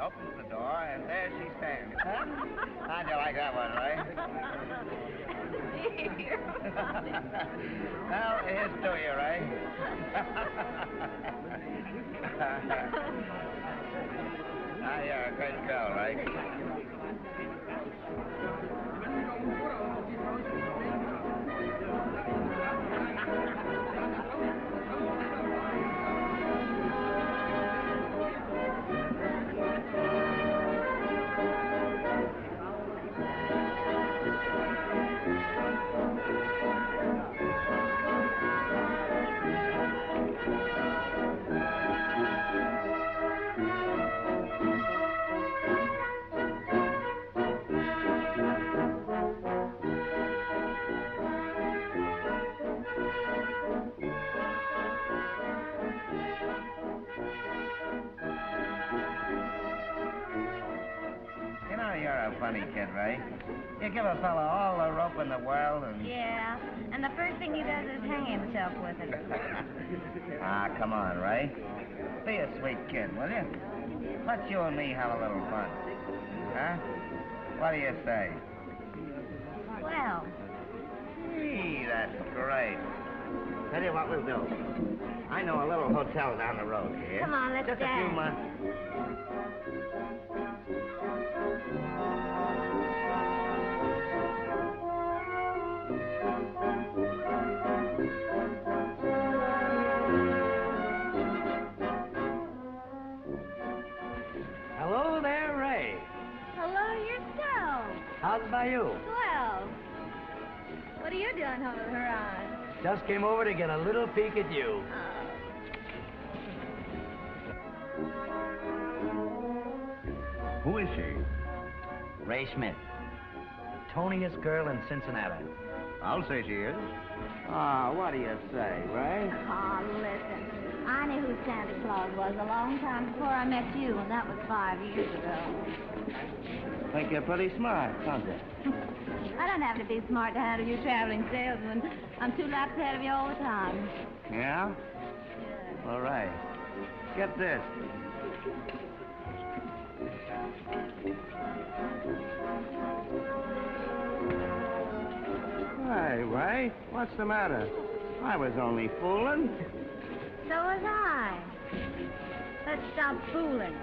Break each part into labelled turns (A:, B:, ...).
A: opens the door, and there she stands. Huh? How'd you like that one, Ray? Well, here's to you, Ray. Ah, you're a great girl, Ray. Funny kid, Ray. You give a fella all the rope in the world and...
B: Yeah, and the first thing he does is hang himself with it.
A: Ah, come on, Ray. Be a sweet kid, will you? Let you and me have a little fun. Huh? What do you say?
B: Well.
A: Gee, that's great. Tell you what we'll do. I know a little hotel down the road here.
B: Come on, let's
A: Just
B: dance.
A: a few months.
C: Hello there, Ray.
B: Hello yourself.
C: How's about you?
B: Well, what are you doing holding her on?
C: Just came over to get a little peek at you.
A: Who is she?
C: Ray Schmidt. Toniest girl in Cincinnati.
A: I'll say she is. What do you say, Ray?
B: Oh, listen. I knew who Santa Claus was a long time before I met you, and that was 5 years ago.
A: Think you're pretty smart, don't you?
B: I don't have to be smart to handle you traveling salesman. I'm 2 laps ahead of you all the time.
A: Yeah? All right. Get this. Hey, Ray, what's the matter? I was only fooling.
B: So was I. Let's stop fooling.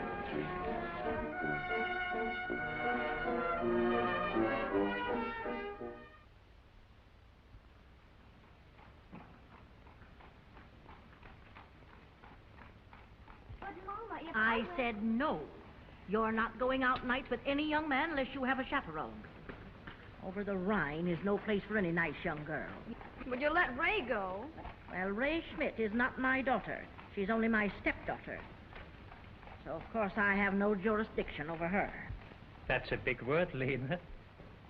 B: But Mama, if
D: I said no. You're not going out nights with any young man unless you have a chaperone. Over the Rhine is no place for any nice young girl.
B: Would you let Ray go?
D: Well, Ray Schmidt is not my daughter. She's only my stepdaughter. So, of course, I have no jurisdiction over her.
E: That's a big word, Lena.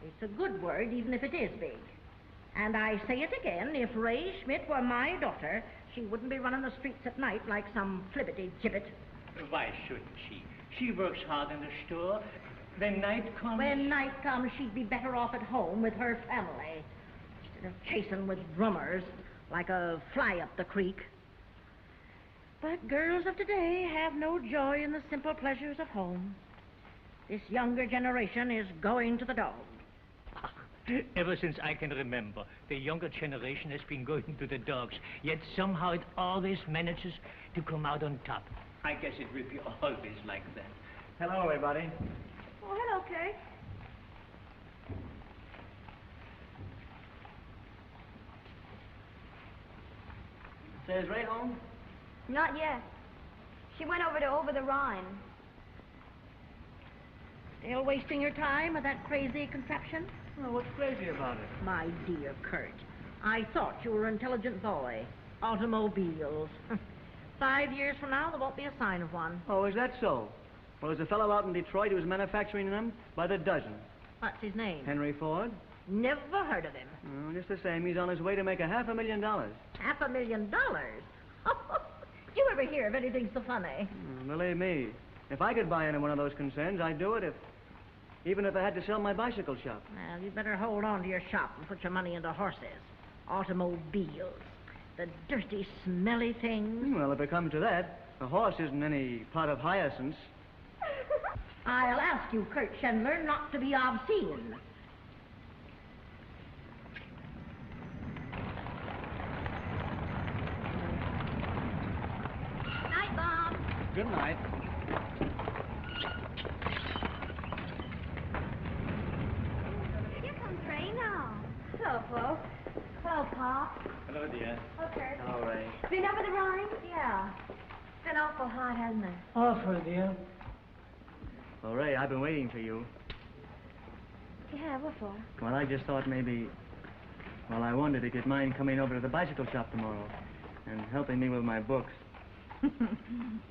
D: It's a good word, even if it is big. And I say it again, if Ray Schmidt were my daughter, she wouldn't be running the streets at night like some flibbity-gibbet.
E: Why shouldn't she? She works hard in the store. When night comes...
D: When night comes, she'd be better off at home with her family, instead of chasing with drummers like a fly up the creek. But girls of today have no joy in the simple pleasures of home. This younger generation is going to the dogs.
E: Ever since I can remember, the younger generation has been going to the dogs, yet somehow it always manages to come out on top. I guess it will be always like that.
C: Hello, everybody.
B: Oh, hello, Kate.
C: Say, is Ray home?
B: Not yet. She went over the Rhine.
D: Still wasting your time with that crazy contraption?
C: Well, what's crazy about it?
D: My dear Kurt, I thought you were an intelligent boy. Automobiles. 5 years from now, there won't be a sign of one.
C: Oh, is that so? Well, there's a fellow out in Detroit who's manufacturing them by the dozen.
D: What's his name?
C: Henry Ford.
D: Never heard of him.
C: Oh, just the same, he's on his way to make $500,000.
D: $500,000? You ever hear of anything so funny?
C: Believe me, if I could buy any one of those concerns, I'd do it, even if I had to sell my bicycle shop.
D: Well, you better hold on to your shop and put your money into horses. Automobiles. The dirty, smelly things.
C: Well, if it comes to that, a horse isn't any pot of hyacinths.
D: I'll ask you, Kurt Schindler, not to be obscene.
B: Night, Bob.
C: Good night.
B: Here comes Ray now. Hello, folks. Hello, Pop.
C: Hello, dear.
B: Hello, Kurt.
C: All right.
B: Been over the Rhine? Yeah. Been awful hot, hasn't it?
E: Awful, dear.
C: Well, Ray, I've been waiting for you.
B: Yeah, what for?
C: Well, I just thought maybe... Well, I wondered if you'd mind coming over to the bicycle shop tomorrow and helping me with my books.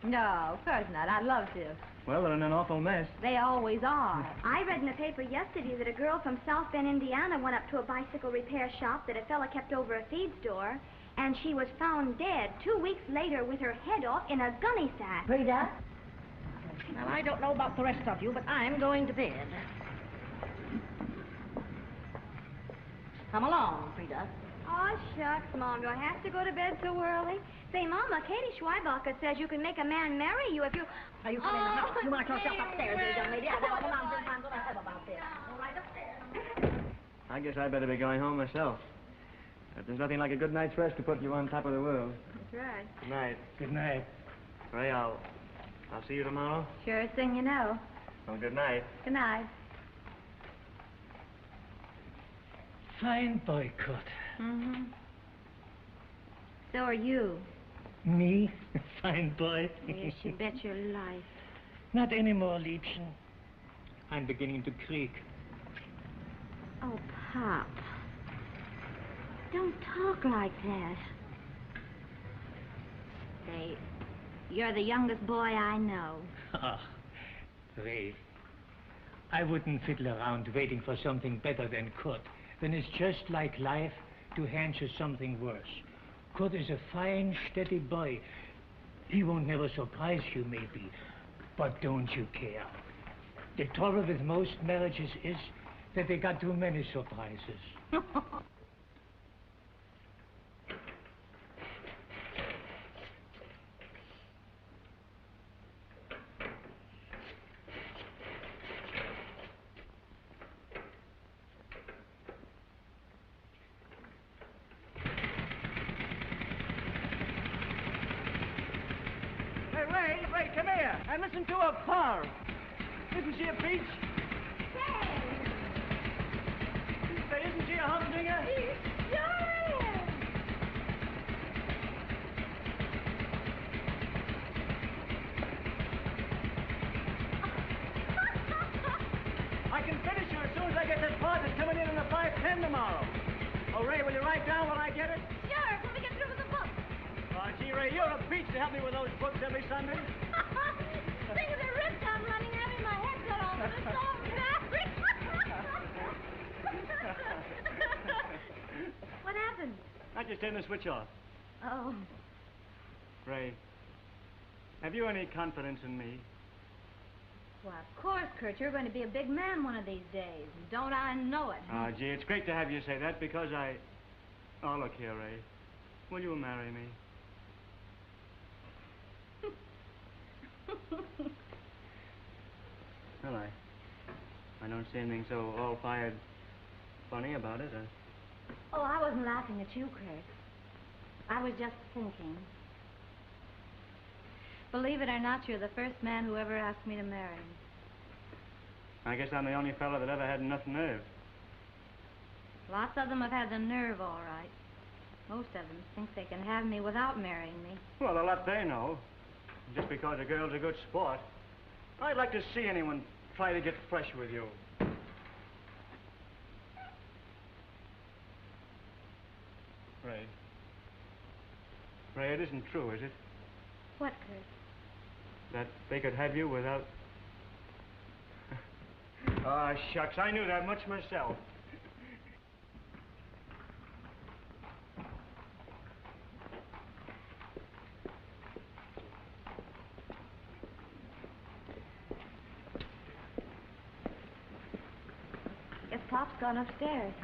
B: No, of course not. I'd love to.
C: Well, they're in an awful mess.
B: They always are. I read in the paper yesterday that a girl from South Bend, Indiana, went up to a bicycle repair shop that a fella kept over a feed store, and she was found dead 2 weeks later with her head off in a gunny sack.
D: Frida? Well, I don't know about the rest of you, but I'm going to bed. Come along, Frida.
B: Oh, shucks, Mom. Do I have to go to bed so early? Say, Mama, Katie Schweibacher says you can make a man marry you if you...
D: Now, you come in the house. You march yourself upstairs, there, young lady. I know what nonsense I'm going to have about this. All right, upstairs.
C: I guess I better be going home myself. But there's nothing like a good night's rest to put you on top of the world.
B: That's right.
C: Good night.
E: Good night.
C: Ray, I'll see you tomorrow.
B: Surest thing you know.
C: Well, good night.
B: Good night.
E: Fine boy, Kurt.
B: Mm-hmm. So are you.
E: Me? Fine boy.
B: Yes, you bet your life.
E: Not anymore, Liebchen. I'm beginning to creak.
B: Oh, Pop. Don't talk like that. Say, you're the youngest boy I know.
E: Ah, Ray. I wouldn't fiddle around waiting for something better than Kurt, when it's just like life to hand you something worse. Kurt is a fine, steady boy. He won't never surprise you, maybe, but don't you care. The trouble with most marriages is that they got too many surprises.
C: Ray, come here and listen to a par. Isn't she a peach? Say, isn't she a humdinger? I can finish her as soon as I get that part that's coming in the 5:10 tomorrow. Oh, Ray, will you write down when I get it?
B: Sure, when we get through with the book.
C: Oh, gee, Ray, you're a peach to help me with those books every Sunday.
B: Think of the risk I'm running having my head cut off with a song married. What happened?
C: I just turned the switch off.
B: Oh.
C: Ray, have you any confidence in me?
B: Well, of course, Kurt. You're going to be a big man one of these days. Don't I know it?
C: Oh, gee, it's great to have you say that because I... Oh, look here, Ray. Will you marry me? Well, I don't see anything so all-fired funny about it.
B: Oh, I wasn't laughing at you, Kurt. I was just thinking. Believe it or not, you're the first man who ever asked me to marry him.
C: I guess I'm the only fellow that ever had enough nerve.
B: Lots of them have had the nerve, all right. Most of them think they can have me without marrying me.
C: Well, a lot they know. Just because a girl's a good sport. I'd like to see anyone try to get fresh with you. Ray. Ray, it isn't true, is it?
B: What, Kurt?
C: That they could have you without... Ah, shucks, I knew that much myself.
B: Guess Pop's gone upstairs.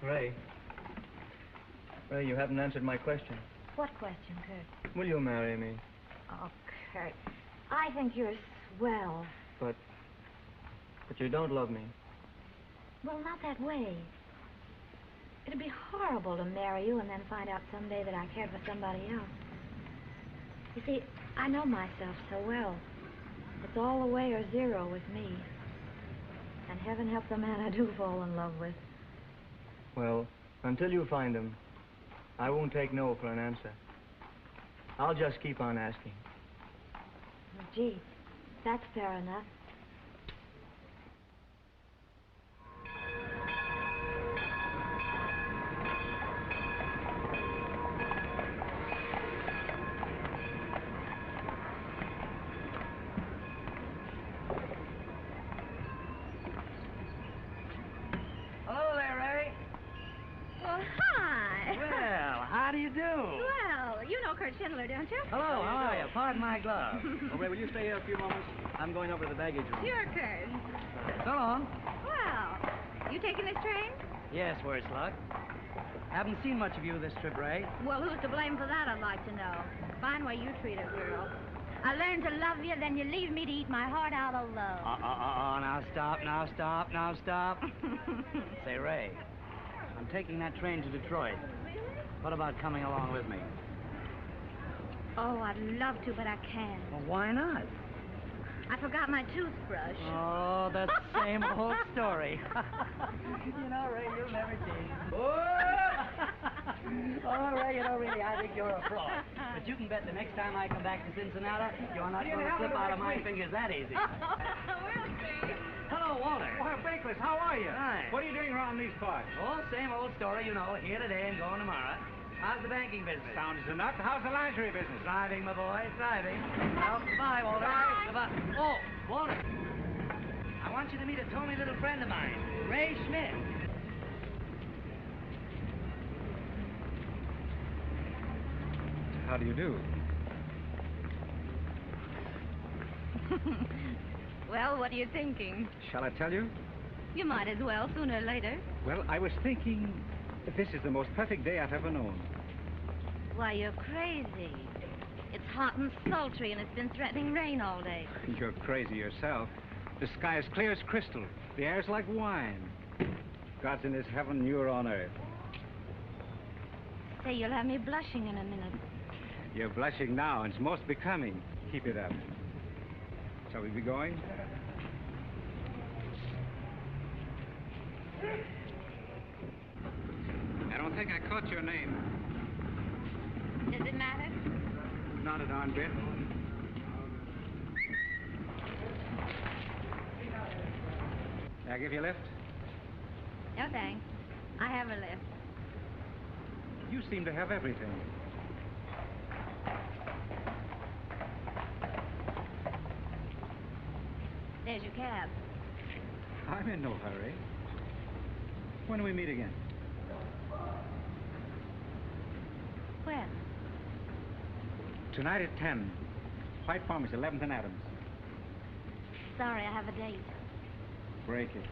C: Ray. Ray, you haven't answered my question.
B: What question, Kurt?
C: Will you marry me?
B: Oh, Kurt. I think you're swell.
C: But you don't love me.
B: Well, not that way. It'd be horrible to marry you and then find out someday that I cared for somebody else. You see, I know myself so well. It's all the way or zero with me. And heaven help the man I do fall in love with.
C: Well, until you find him, I won't take no for an answer. I'll just keep on asking.
B: Well, gee, that's fair enough.
A: Hello there, Ray.
B: Well, hi.
A: Well, how do you do?
B: Well, you know Kurt Schindler, don't you?
A: Hello, how are you? Pardon my glove.
C: Oh, Ray, will you stay here a few moments? I'm going over to the baggage room.
B: Sure, Kurt.
A: So long.
B: Well, you taking this train?
A: Yes, worse luck. Haven't seen much of you this trip, Ray.
B: Well, who's to blame for that, I'd like to know. Fine way you treat a girl. I learned to love you, then you leave me to eat my heart out alone.
A: Now stop. Say, Ray, I'm taking that train to Detroit. What about coming along with me?
B: Oh, I'd love to, but I can't.
A: Well, why not?
B: I forgot my toothbrush.
A: Oh, the same old story. You know, Ray, you'll never change. Oh, Ray, you know, really, I think you're a fraud. But you can bet the next time I come back to Cincinnati, you're not going to slip out of my fingers that easy.
B: We'll see.
A: Hello, Walter.
F: Why, Bakeless, how are you?
A: Hi.
F: What are you doing around these parts?
A: Oh, same old story, you know. Here today and going tomorrow. How's the banking business?
F: Sounds enough. How's the lingerie business?
A: Thriving, my boy, thriving. Well, goodbye, Walter.
B: Bye.
A: Goodbye. Oh, Walter. I want you to meet a Tony little friend of mine, Ray Schmidt.
F: How do you do?
B: Well, what are you thinking?
F: Shall I tell you?
B: You might as well, sooner or later.
F: Well, I was thinking that this is the most perfect day I've ever known.
B: Why, you're crazy. It's hot and sultry, and it's been threatening rain all day.
F: You're crazy yourself. The sky is clear as crystal. The air's like wine. God's in his heaven, you're on earth.
B: Say, you'll have me blushing in a minute.
F: You're blushing now, and it's most becoming. Keep it up. Shall we be going? I don't think I caught your name.
B: Does it matter?
F: Not a darn bit. May I give you a lift?
B: No, thanks. I have a lift.
F: You seem to have everything.
B: There's your cab.
F: I'm in no hurry. When do we meet again?
B: When?
F: Tonight at 10. White Farm is 11th and Adams.
B: Sorry, I have a date.
F: Break it.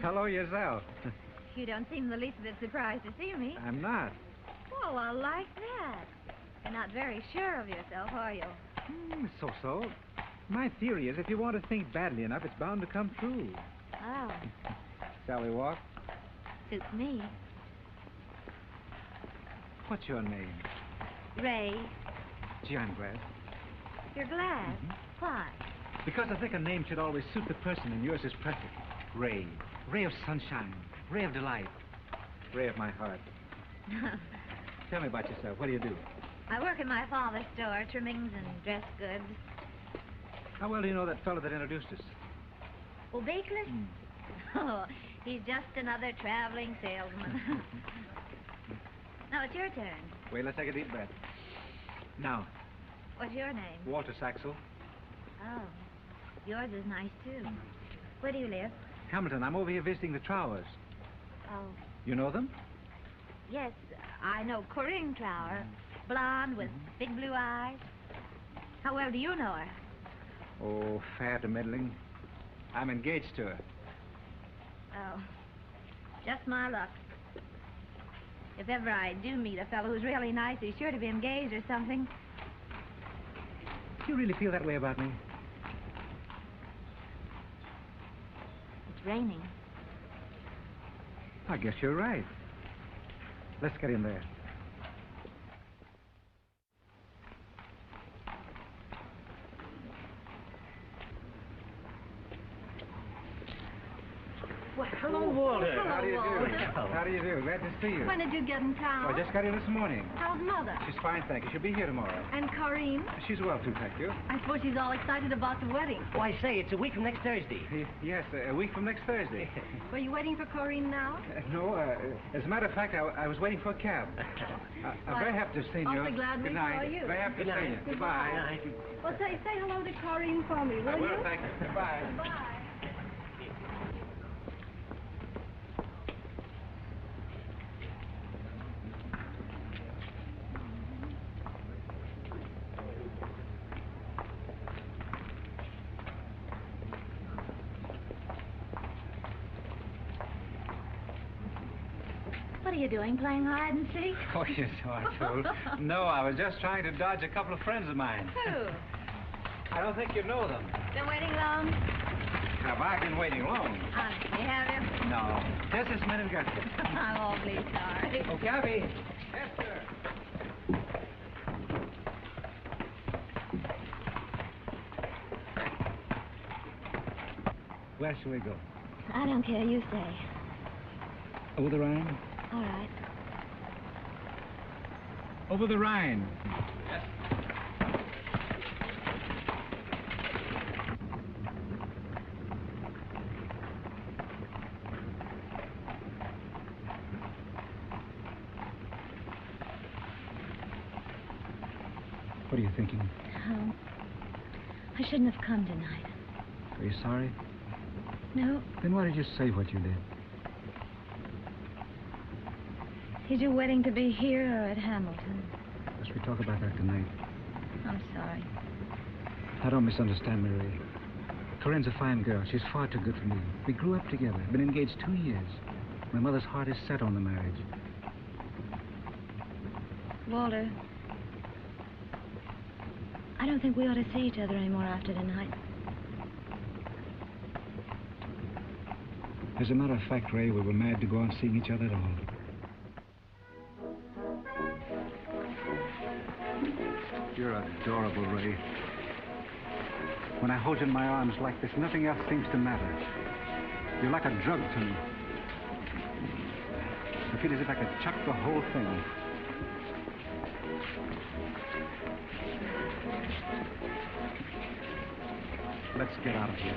F: Hello yourself.
B: You don't seem the least bit surprised to see me.
F: I'm not.
B: Oh, I like that. You're not very sure of yourself, are you?
F: So-so. My theory is if you want to think badly enough, it's bound to come true.
B: Oh,
F: Shall we walk?
B: suits me.
F: What's your name?
B: Ray,
F: Gee, I'm glad.
B: you're glad. Why?
F: Because I think a name should always suit the person, and yours is perfect. Ray. Ray of sunshine. Ray of delight. Ray of my heart. Tell me about yourself. What do you do?
B: I work in my father's store, trimmings and dress goods.
F: How well do you know that fellow that introduced us?
D: Oh, Bakeless? Oh, he's just another traveling salesman. Now it's your turn.
F: Wait, let's take a deep breath. Now,
D: What's your name?
F: Walter Saxel.
D: Oh, yours is nice, too. Where do you live?
F: Hamilton, I'm over here visiting the Trowers.
D: Oh,
F: You know them?
D: yes, I know Corinne Trower. Blonde with big blue eyes. How well do you know her?
F: Oh, fair to middling. I'm engaged to her.
D: Oh, just my luck. If ever I do meet a fellow who's really nice, he's sure to be engaged or something.
F: Do you really feel that way about me?
D: It's raining.
F: I guess you're right. Let's get in there.
E: Well, hello, Walter.
F: How do you do?
E: Walter.
F: How do you do? Glad to see you.
D: When did you get in town?
F: I just got here this morning.
D: How's Mother?
F: She's fine, thank you. She'll be here tomorrow.
D: And Corinne?
F: She's well, too, thank you.
D: I suppose she's all excited about the wedding.
E: Why, say, it's a week from next Thursday.
F: Yes, a week from next Thursday.
D: Were you waiting for Corinne now?
F: No, as a matter of fact, I was waiting for a cab. I'm very happy to see you.
D: Awfully glad we
F: Good night.
D: saw you.
F: Very happy to see you. Goodbye.
B: Well, say hello to Corinne for me, will
F: I
B: you?
F: will, thank you. Goodbye.
B: Bye. What are you doing, playing hide and seek?
F: Oh, you sort fool. No, I was just trying to dodge a couple of friends of mine.
B: Who?
F: I don't think you know them.
B: Been waiting long?
F: Have I been waiting long?
B: Honestly, have you?
F: No. Just this minute got you.
B: I'm awfully sorry.
F: Oh, Gabby. Yes, sir. Where shall we go?
B: I don't care, you say.
F: Over the Rhine?
B: All right.
F: Over the Rhine. Yes. What are you thinking?
B: Oh, I shouldn't have come tonight.
F: Are you sorry?
B: No.
F: Then why did you say what you did?
B: Is your wedding to be here or at Hamilton?
F: Must we talk about that tonight?
B: I'm sorry.
F: Now, don't misunderstand me, Ray. Corinne's a fine girl. She's far too good for me. We grew up together. Been engaged 2 years. My mother's heart is set on the marriage.
B: Walter, I don't think we ought to see each other anymore after tonight.
F: As a matter of fact, Ray, we were mad to go on seeing each other at all. You're adorable, Ray. When I hold you in my arms like this, nothing else seems to matter. You're like a drug to me. I feel as if I could chuck the whole thing. Let's get out of here.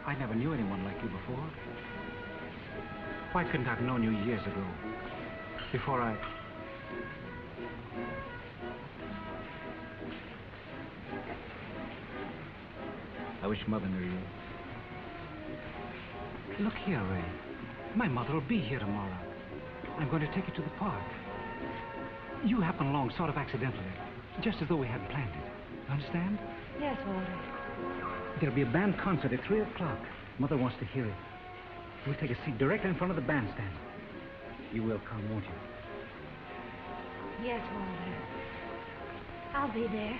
F: I never knew anyone like you before. Why couldn't I have known you years ago? Before I... I wish Mother knew you. Look here, Ray. My mother will be here tomorrow. I'm going to take you to the park. You happen along sort of accidentally, just as though we hadn't planned it. You understand?
B: Yes, Walter.
F: There'll be a band concert at 3 o'clock. Mother wants to hear it. We'll take a seat directly in front of the bandstand. You will come, won't you?
B: Yes, Walter. I'll be there.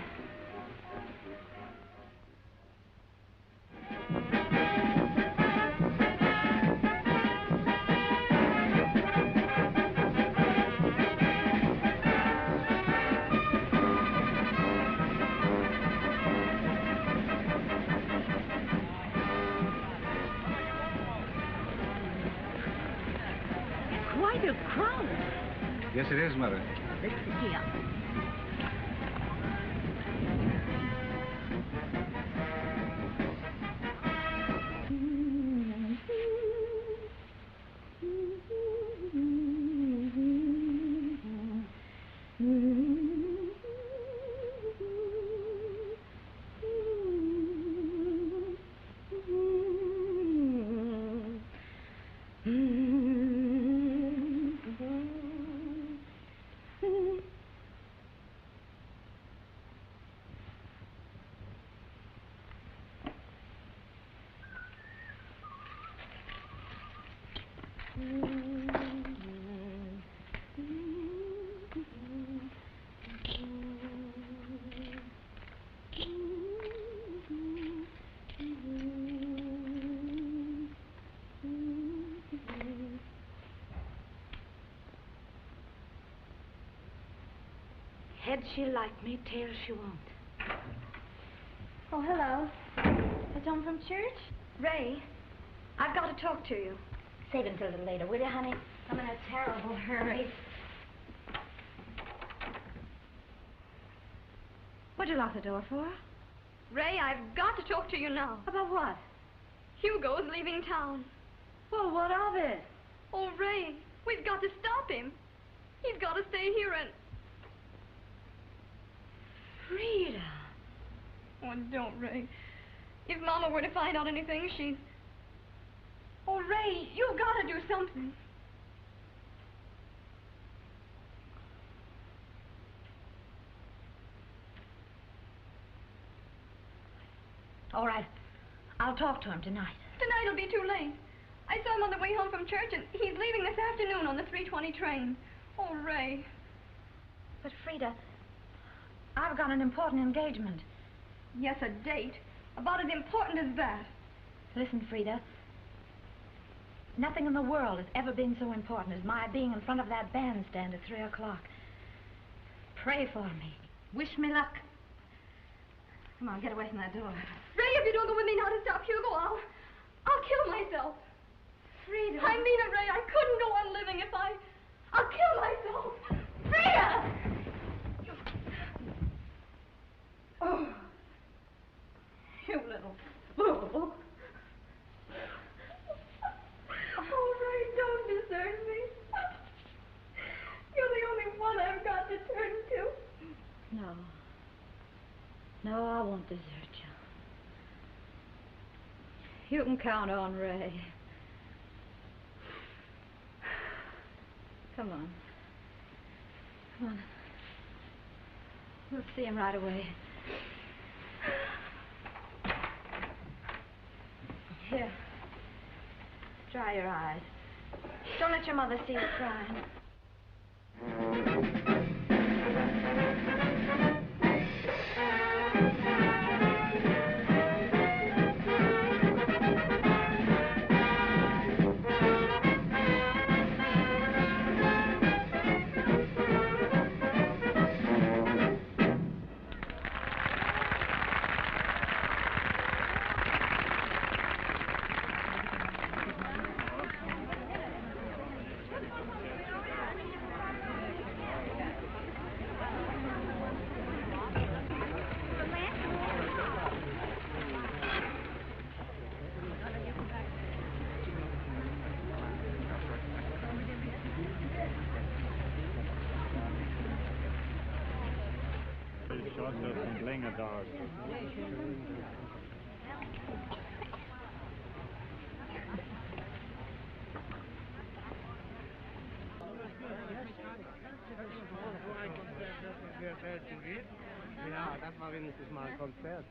D: quite a crowd.
F: Yes, it is, Mother.
D: Let's sit here.
B: Head she'll like me, tail she won't. Oh, hello. It's home from church? Ray, I've got to talk to you.
D: Save it until a little later, will you, honey? I'm in a terrible hurry.
B: What'd you lock the door for?
G: Ray, I've got to talk to you now.
B: About what?
G: Hugo's leaving town.
B: Well, what of it?
G: Oh, Ray, we've got to stop him. He's got to stay here and...
B: Frida.
G: Oh, don't, Ray. If Mama were to find out anything, she'd... Oh, Ray, you've got to do something.
D: All right. I'll talk to him tonight.
G: Tonight'll be too late. I saw him on the way home from church, and he's leaving this afternoon on the 3:20 train. Oh, Ray.
D: But, Frida, I've got an important engagement.
G: Yes, a date. About as important as that.
D: Listen, Frida. Nothing in the world has ever been so important as my being in front of that bandstand at 3 o'clock. Pray for me. Wish me luck. Come on, get away from that door.
G: Ray, if you don't go with me now to stop Hugo, I'll kill myself.
D: Frida.
G: I mean it, Ray. I couldn't go on living if I'll kill myself. Frida! Oh, you little fool. Oh, Ray, don't desert me. You're the only one I've got to turn to.
D: No. No, I won't desert you. You can count on Ray. Come on. Come on. We'll see him right away. Here. Dry your eyes. Don't let your mother see you crying.
C: Ja, das war wenigstens mal ein Konzert.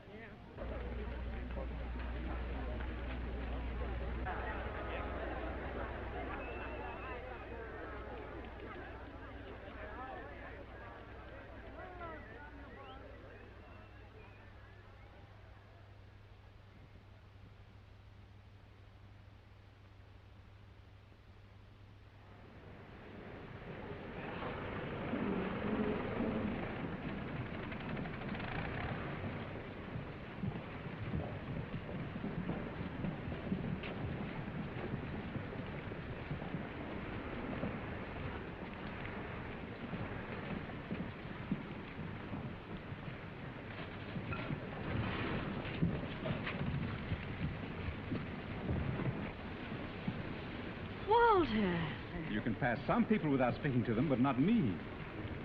F: you can pass some people without speaking to them, but not me.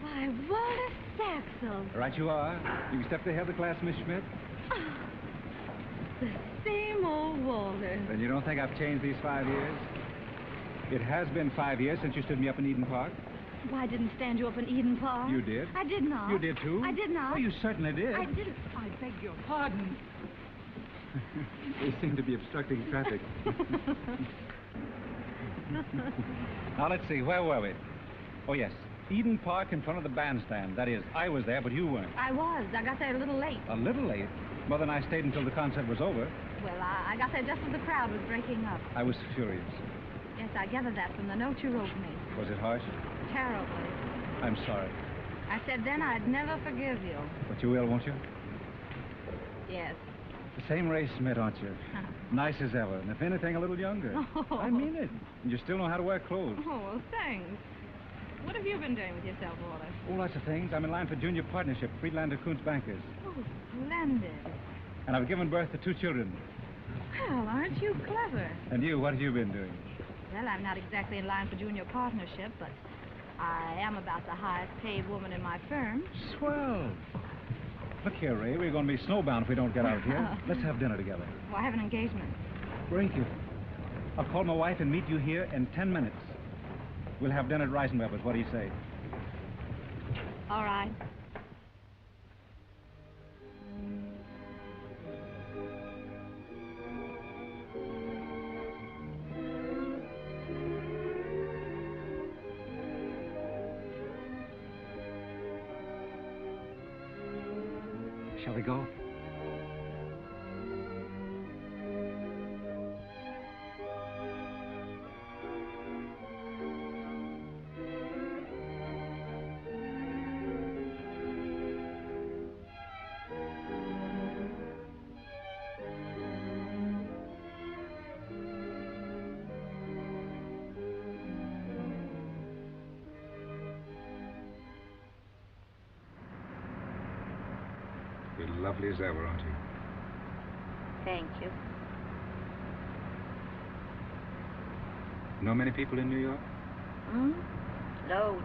G: Why, Walter Saxel.
F: Right you are. You can step to the head of the class, Miss Schmidt.
G: The same old Walter.
F: Then you don't think I've changed these 5 years? It has been 5 years since you stood me up in Eden Park.
G: Why, I didn't stand you up in Eden Park.
F: You did.
G: I did not.
F: You did, too.
G: I did not.
F: Oh, you certainly did.
G: I didn't. I beg your pardon.
F: They seem to be obstructing traffic. Now, let's see. Where were we? Oh, yes. Eden Park in front of the bandstand. That is, I was there, but you weren't.
G: I was. I got there a little late.
F: A little late? Well, then I stayed until the concert was over.
G: Well, I got there just as the crowd was breaking up.
F: I was furious.
G: Yes, I gathered that from the note you wrote me.
F: Was it harsh?
G: Terribly.
F: I'm sorry.
G: I said then I'd never forgive you.
F: But you will, won't you?
G: Yes.
F: The same Ray Smith, aren't you? Nice as ever, and if anything, a little younger.
G: Oh.
F: I mean it. And you still know how to wear clothes.
G: Oh, well, thanks. What have you been doing with yourself, Walter?
F: Oh, lots of things. I'm in line for junior partnership, Friedlander Kuntz Bankers.
G: Oh, splendid.
F: And I've given birth to 2 children.
G: Well, aren't you clever?
F: And you, what have you been doing?
G: Well, I'm not exactly in line for junior partnership, but I am about the highest paid woman in my firm.
F: Swell. Look here, Ray, we're going to be snowbound if we don't get out of here. Let's have dinner together.
G: Well, I have an engagement.
F: Break it. I'll call my wife and meet you here in 10 minutes. We'll have dinner at Reisenweber's. What do you say?
G: All right.
F: Shall we go? You're lovely as ever, aren't you?
G: Thank you.
F: Know many people in New York?
G: Hmm? Loads.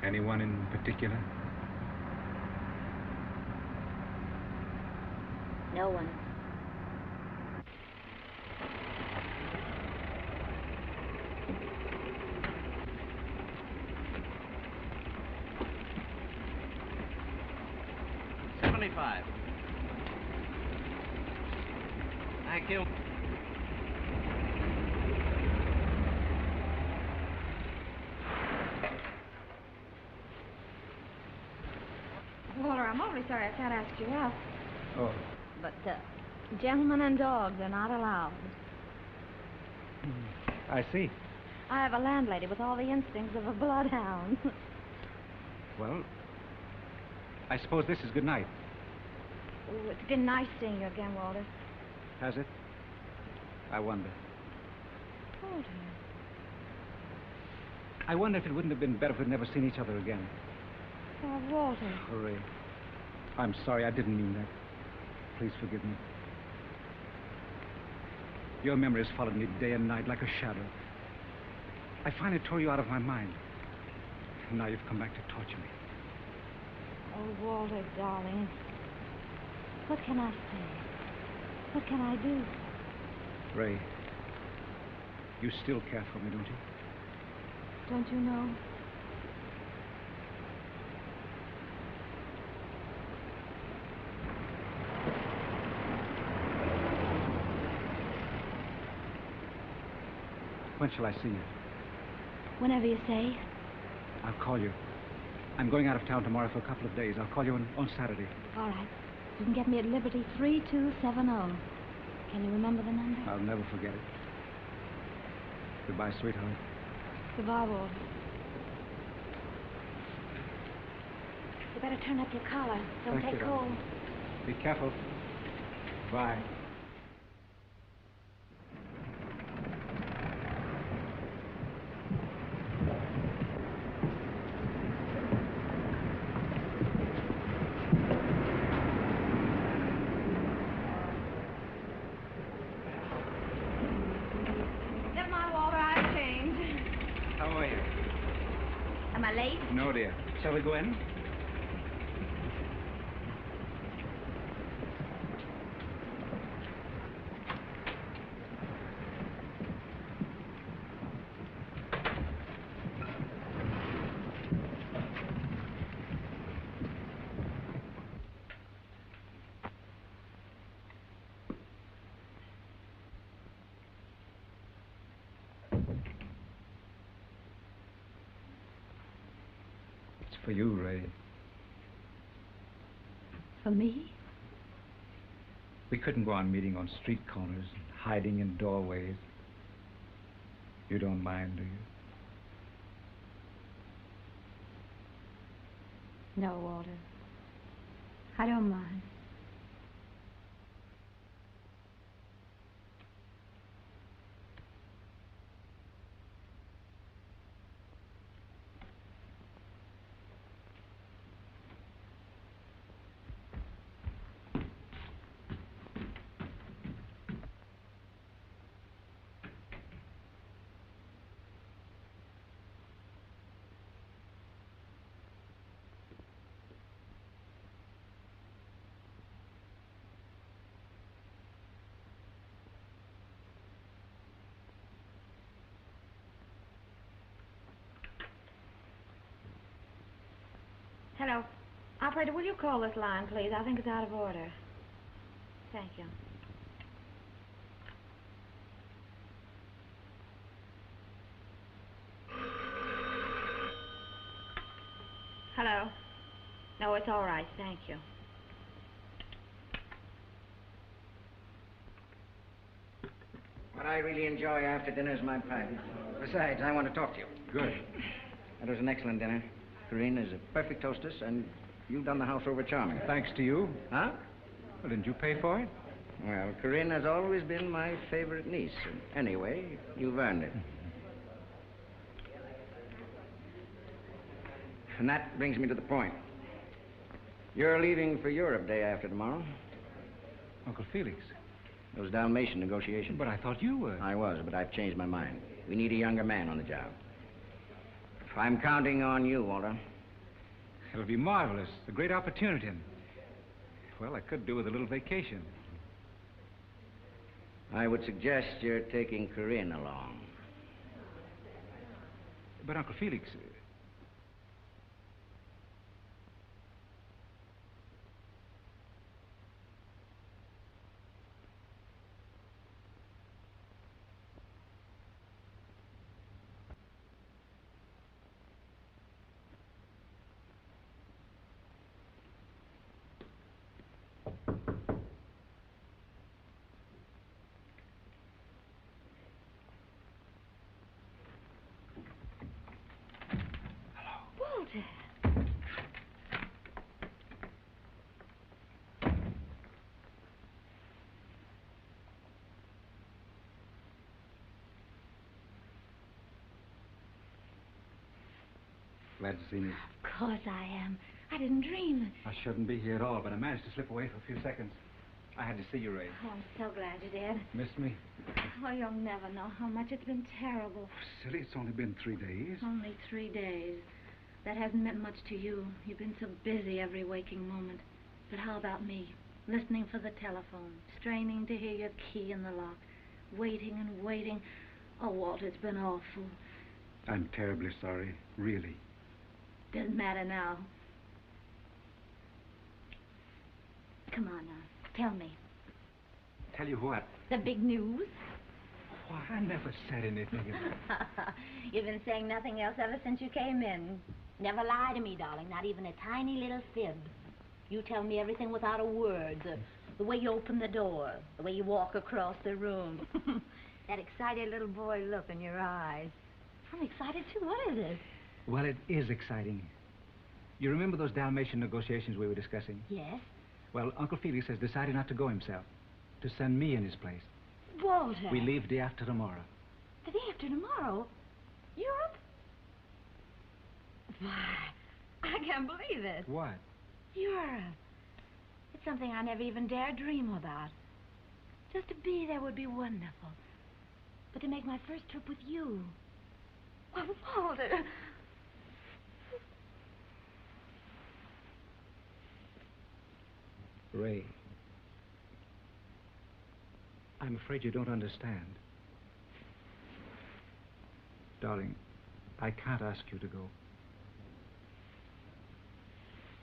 F: Anyone in particular?
G: No one.
E: Thank you.
B: Walter, I'm awfully sorry I can't ask you out.
F: Oh.
B: But, gentlemen and dogs are not allowed.
F: I see.
B: I have a landlady with all the instincts of a bloodhound.
F: Well, I suppose this is good night.
B: Oh, it's been nice seeing you again, Walter.
F: Has it? I wonder.
B: Walter.
F: I wonder if it wouldn't have been better if we'd never seen each other again.
B: Oh, Walter.
F: Hooray. I'm sorry, I didn't mean that. Please forgive me. Your memory has followed me day and night like a shadow. I finally tore you out of my mind. And now you've come back to torture me.
B: Oh, Walter, darling. What can I say? What can I do?
F: Ray, you still care for me, don't you?
B: Don't you know?
F: When shall I see you?
B: Whenever you say.
F: I'll call you. I'm going out of town tomorrow for a couple of days. I'll call you on Saturday.
B: All right. You can get me at Liberty 3270. Can you remember the number?
F: I'll never forget it. Goodbye, sweetheart.
B: Goodbye, Walter. You better turn up your collar. Don't
F: Thank
B: take
F: you,
B: cold.
F: darling. Be careful. Bye.
B: Never mind, Walter. I I late?
F: No, dear. Shall we go in? For you, Ray.
B: For me?
F: We couldn't go on meeting on street corners and hiding in doorways. You don't mind, do you?
B: No, Walter. I don't mind. Hello. Operator, will you call this line, please? I think it's out of order. Thank you. Hello. No, it's all right. Thank you.
H: What I really enjoy after dinner is my pipe. Besides, I want to talk to you.
F: Good.
H: That was an excellent dinner. Irene is a perfect hostess, and you've done the house over charming.
F: Thanks to you.
H: Huh?
F: Well, didn't you pay for it?
H: Well, Corinne has always been my favorite niece. And anyway, you've earned it. And that brings me to the point. You're leaving for Europe day after tomorrow.
F: Uncle Felix.
H: Those Dalmatian negotiations.
F: But I thought you were.
H: I was, but I've changed my mind. We need a younger man on the job. I'm counting on you, Walter.
F: It'll be marvelous. A great opportunity. And, well, I could do with a little vacation.
H: I would suggest you're taking Corinne along.
F: But, Uncle Felix... Glad to see me.
B: Of course I am. I didn't dream.
F: I shouldn't be here at all, but I managed to slip away for a few seconds. I had to see you, Ray.
B: Oh, I'm so glad you did.
F: Missed me?
B: Oh, you'll never know how much it's been terrible.
F: Oh, silly, it's only been 3 days.
B: Only 3 days. That hasn't meant much to you. You've been so busy every waking moment. But how about me? Listening for the telephone, straining to hear your key in the lock, waiting and waiting. Oh, Walter, it's been awful.
F: I'm terribly sorry, really.
B: Doesn't matter now. Come on now, tell me.
F: Tell you what.
B: The big news?
F: Why, I never said anything.
B: You've been saying nothing else ever since you came in. Never lie to me, darling, not even a tiny little fib. You tell me everything without a word. The way you open the door, the way you walk across the room. That excited little boy look in your eyes. I'm excited too. What is it?
F: Well, it is exciting. You remember those Dalmatian negotiations we were discussing?
B: Yes.
F: Well, Uncle Felix has decided not to go himself, to send me in his place.
B: Walter.
F: We leave day after tomorrow.
B: The day after tomorrow? Europe? Why, I can't believe it.
F: What?
B: Europe. It's something I never even dared dream about. Just to be there would be wonderful. But to make my first trip with you... Oh, Walter.
F: Ray, I'm afraid you don't understand. Darling, I can't ask you to go.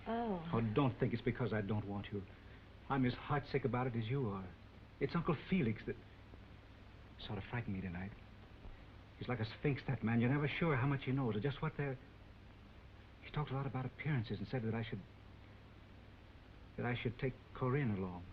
D: Oh.
F: Oh, don't think it's because I don't want you. I'm as heartsick about it as you are. It's Uncle Felix that sort of frightened me tonight. He's like a sphinx, that man. You're never sure how much he knows or just what they're... He talked a lot about appearances and said that I should take Corinne along.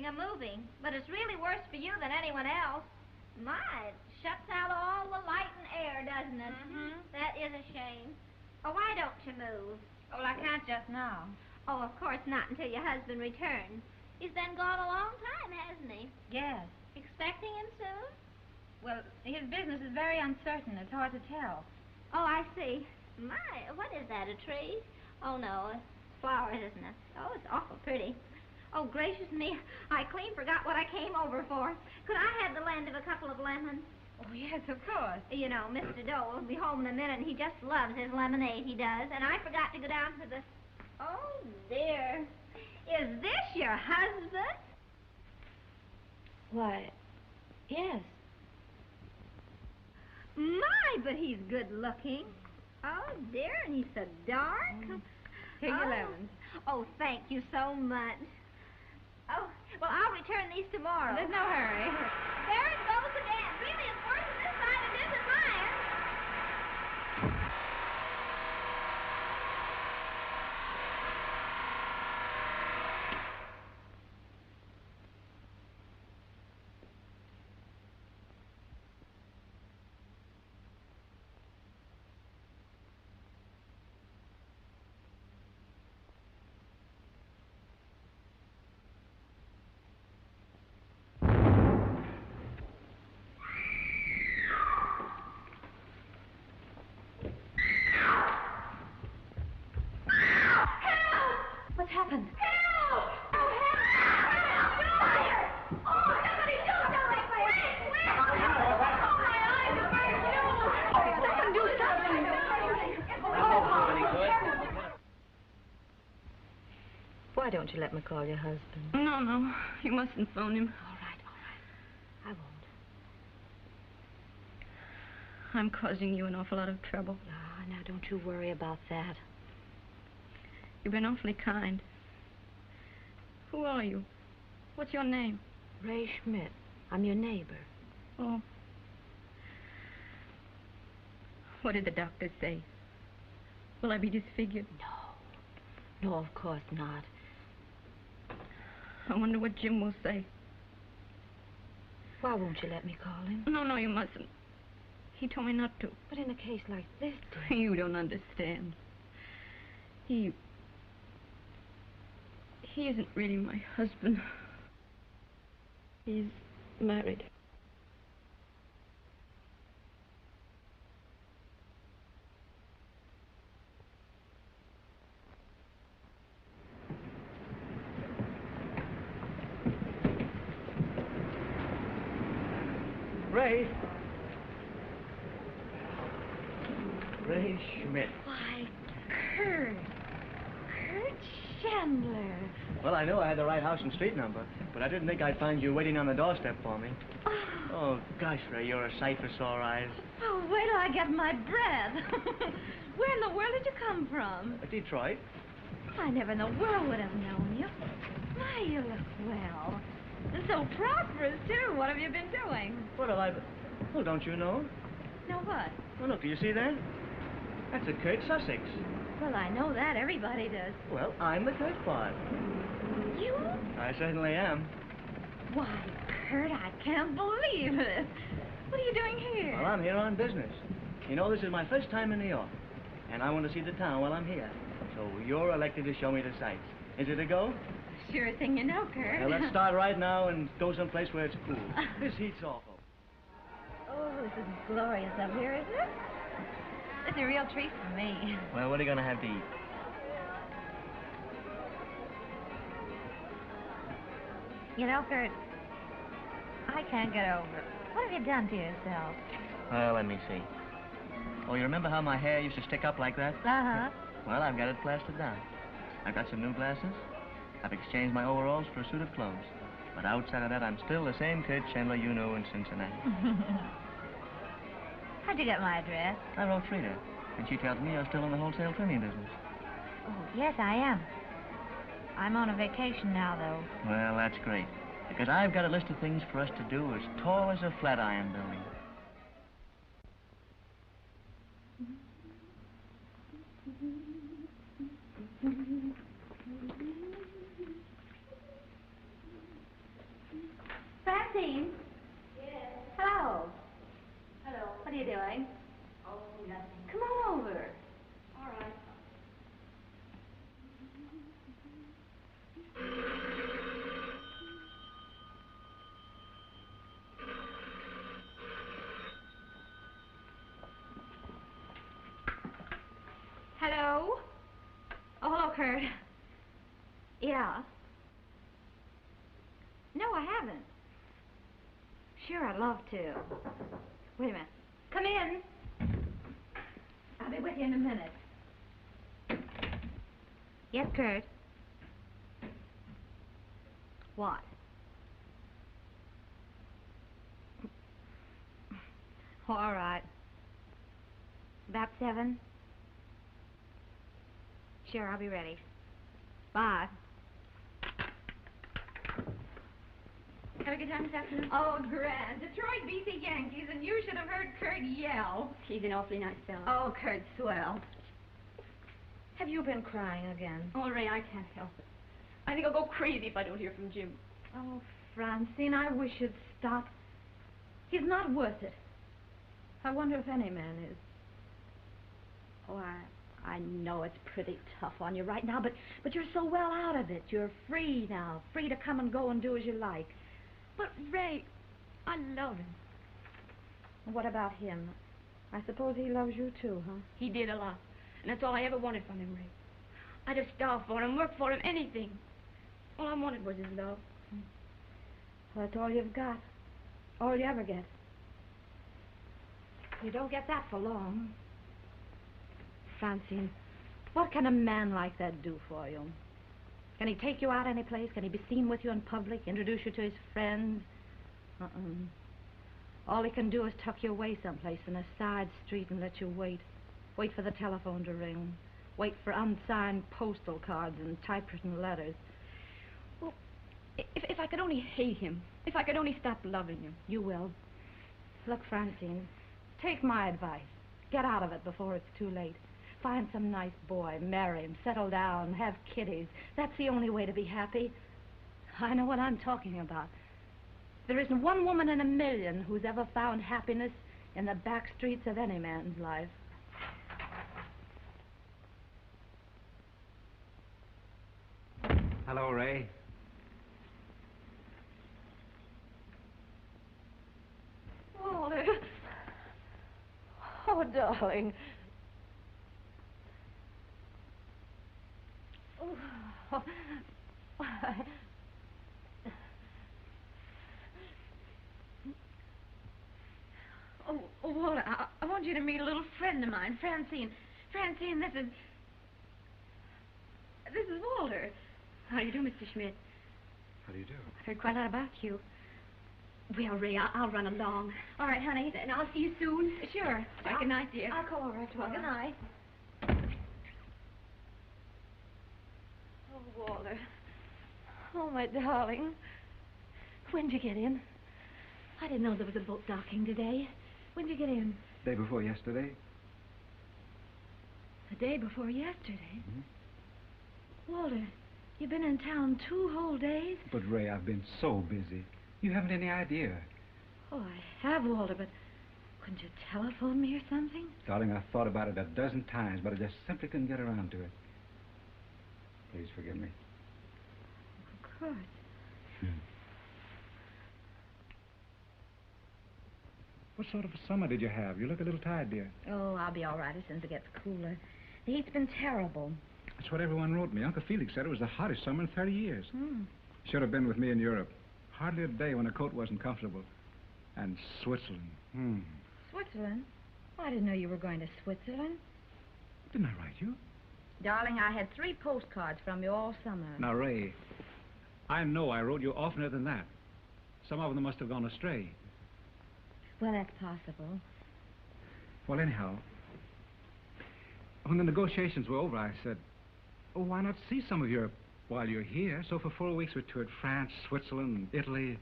B: Of moving, but it's really worse for you than anyone else. My, it shuts out all the light and air, doesn't it? Mm-hmm. That is a shame. Oh, why don't you move?
G: Oh, well, I can't just now.
B: Oh, of course not until your husband returns. He's been gone a long time, hasn't he?
G: Yes.
B: Expecting him soon?
G: Well, his business is very uncertain. It's hard to tell.
B: Oh, I see. My, what is that, a tree? Oh, no, it's flowers, isn't it? Oh, it's awful pretty. Oh, gracious me, I clean forgot what I came over for. Could I have the lend of a couple of lemons?
G: Oh, yes, of course.
B: You know, Mr. Dole will be home in a minute, and he just loves his lemonade, he does. And I forgot to go down to the... Oh, dear. Is this your husband?
D: Why, yes.
B: My, but he's good looking. Oh, dear, and he's so dark.
G: Here are your lemons.
B: Oh, thank you so much. Oh, well, I'll return these tomorrow.
G: There's no hurry.
B: There it goes again. Really, it's worse on this side than it is at mine.
G: What's happened?
B: Help! Oh, help! Fire! Oh, somebody do something! Quick! Oh, my eyes are burning!
G: Do something!
D: Why don't you let me call your husband?
G: No, you mustn't phone him.
D: All right. I won't.
G: I'm causing you an awful lot of trouble.
D: Ah, now don't you worry about that.
G: You've been awfully kind. Who are you? What's your name?
D: Ray Schmidt. I'm your neighbor.
G: Oh. What did the doctor say? Will I be disfigured?
D: No, of course not.
G: I wonder what Jim will say.
D: Why won't you let me call him?
G: No, you mustn't. He told me not to.
D: But in a case like this, dear...
G: You don't understand. He isn't really my husband. He's married.
C: Ray Schmidt.
B: Why, Kurt Chandler.
C: Well, I know I had the right house and street number, but I didn't think I'd find you waiting on the doorstep for me. Oh, gosh, Ray, you're a sight for sore eyes.
D: Oh, wait till I get my breath. Where in the world did you come from?
C: Detroit.
D: I never in the world would have known you. My, you look well. And so prosperous, too. What have you been doing?
C: What have I been... Well, don't you know?
D: Know what?
C: Well, look, do you see that? That's a Kurt Sussex.
D: Well, I know that. Everybody does.
C: Well, I'm the Kurt part.
D: You?
C: I certainly am.
D: Why, Kurt, I can't believe it. What are you doing here?
C: Well, I'm here on business. You know, this is my first time in New York, and I want to see the town while I'm here. So you're elected to show me the sights. Is it a go?
D: Sure thing you know, Kurt.
C: Well, let's start right now and go someplace where it's cool. This heat's awful.
D: Oh, this is glorious up here, isn't it? It's a real treat for me.
C: Well, what are you going to have to eat?
D: You know, Kurt, I can't get over it. What have you done to yourself?
C: Well, let me see. Oh, you remember how my hair used to stick up like that?
D: Uh-huh.
C: Well, I've got it plastered down. I've got some new glasses. I've exchanged my overalls for a suit of clothes. But outside of that, I'm still the same Kurt Chandler you knew in Cincinnati.
D: How'd you get my address?
C: I wrote Frida, and she tells me you're still in the wholesale trimming business.
D: Oh, yes, I am. I'm on a vacation now, though.
C: Well, that's great, because I've got a list of things for us to do as tall as a Flatiron building.
B: Francine? Yes. Hello. Hello. What are you doing?
G: Oh, nothing.
B: Come on over.
G: All right.
B: Hello? Oh, hello, Kurt. Yeah. No, I haven't. Sure, I'd love to. Wait a minute. Come in. I'll be with you in a minute. Yes, Kurt. What? All right. About 7? Sure, I'll be ready. Bye. Have a good time this afternoon?
G: Oh, grand. Detroit beat the Yankees, and you should have heard Kurt yell.
B: He's an awfully nice fellow.
G: Oh, Kurt's swell.
D: Have you been crying again?
G: Oh, Ray, I can't help it. I think I'll go crazy if I don't hear from Jim.
D: Oh, Francine, I wish you'd stop. He's not worth it. I wonder if any man is.
B: Oh, I know it's pretty tough on you right now, but you're so well out of it. You're free now, free to come and go and do as you like.
G: But, Ray, I love him.
B: What about him? I suppose he loves you too, huh?
G: He did a lot, and that's all I ever wanted from him, Ray. I'd have starved for him, worked for him, anything. All I wanted was his love.
B: Well, that's all you've got. All you ever get. You don't get that for long. Francine, what can a man like that do for you? Can he take you out any place? Can he be seen with you in public, introduce you to his friends? All he can do is tuck you away someplace in a side street and let you wait. Wait for the telephone to ring. Wait for unsigned postal cards and typewritten letters.
G: Well, if I could only hate him, if I could only stop loving him.
B: You will. Look, Francine, take my advice. Get out of it before it's too late. Find some nice boy, marry him, settle down, have kiddies. That's the only way to be happy. I know what I'm talking about. There isn't one woman in a million who's ever found happiness in the back streets of any man's life.
F: Hello, Ray.
D: Walter. Oh, darling. Oh, Walter, I want you to meet a little friend of mine, Francine. Francine, this is Walter.
G: How do you do, Mr. Schmidt?
F: How do you do?
G: I've heard quite a lot about you. Well, Ray, I'll run along. All right, honey. Then I'll see you soon. Sure. Good night, dear.
B: I'll call over after.
G: Well, good night.
D: Oh, Walter. Oh, my darling. When'd you get in? I didn't know there was a boat docking today. When'd you get in?
F: Day before yesterday.
D: The day before yesterday? Walter, you've been in town 2 whole days?
F: But, Ray, I've been so busy. You haven't any idea.
D: Oh, I have, Walter, but couldn't you telephone me or something?
F: Darling, I've thought about it a dozen times, but I just simply couldn't get around to it. Please forgive me.
D: Of course.
F: What sort of a summer did you have? You look a little tired, dear.
D: Oh, I'll be all right as soon as it gets cooler. The heat's been terrible.
F: That's what everyone wrote me. Uncle Felix said it was the hottest summer in 30 years.
D: Hmm.
F: Should have been with me in Europe. Hardly a day when a coat wasn't comfortable. And Switzerland.
D: Switzerland? Oh, I didn't know you were going to Switzerland.
F: Didn't I write you?
D: Darling, I had 3 postcards from you all summer.
F: Now, Ray, I know I wrote you oftener than that. Some of them must have gone astray.
D: Well, that's possible.
F: Well, anyhow, when the negotiations were over, I said, oh, why not see some of Europe while you're here? So for 4 weeks we toured France, Switzerland, Italy.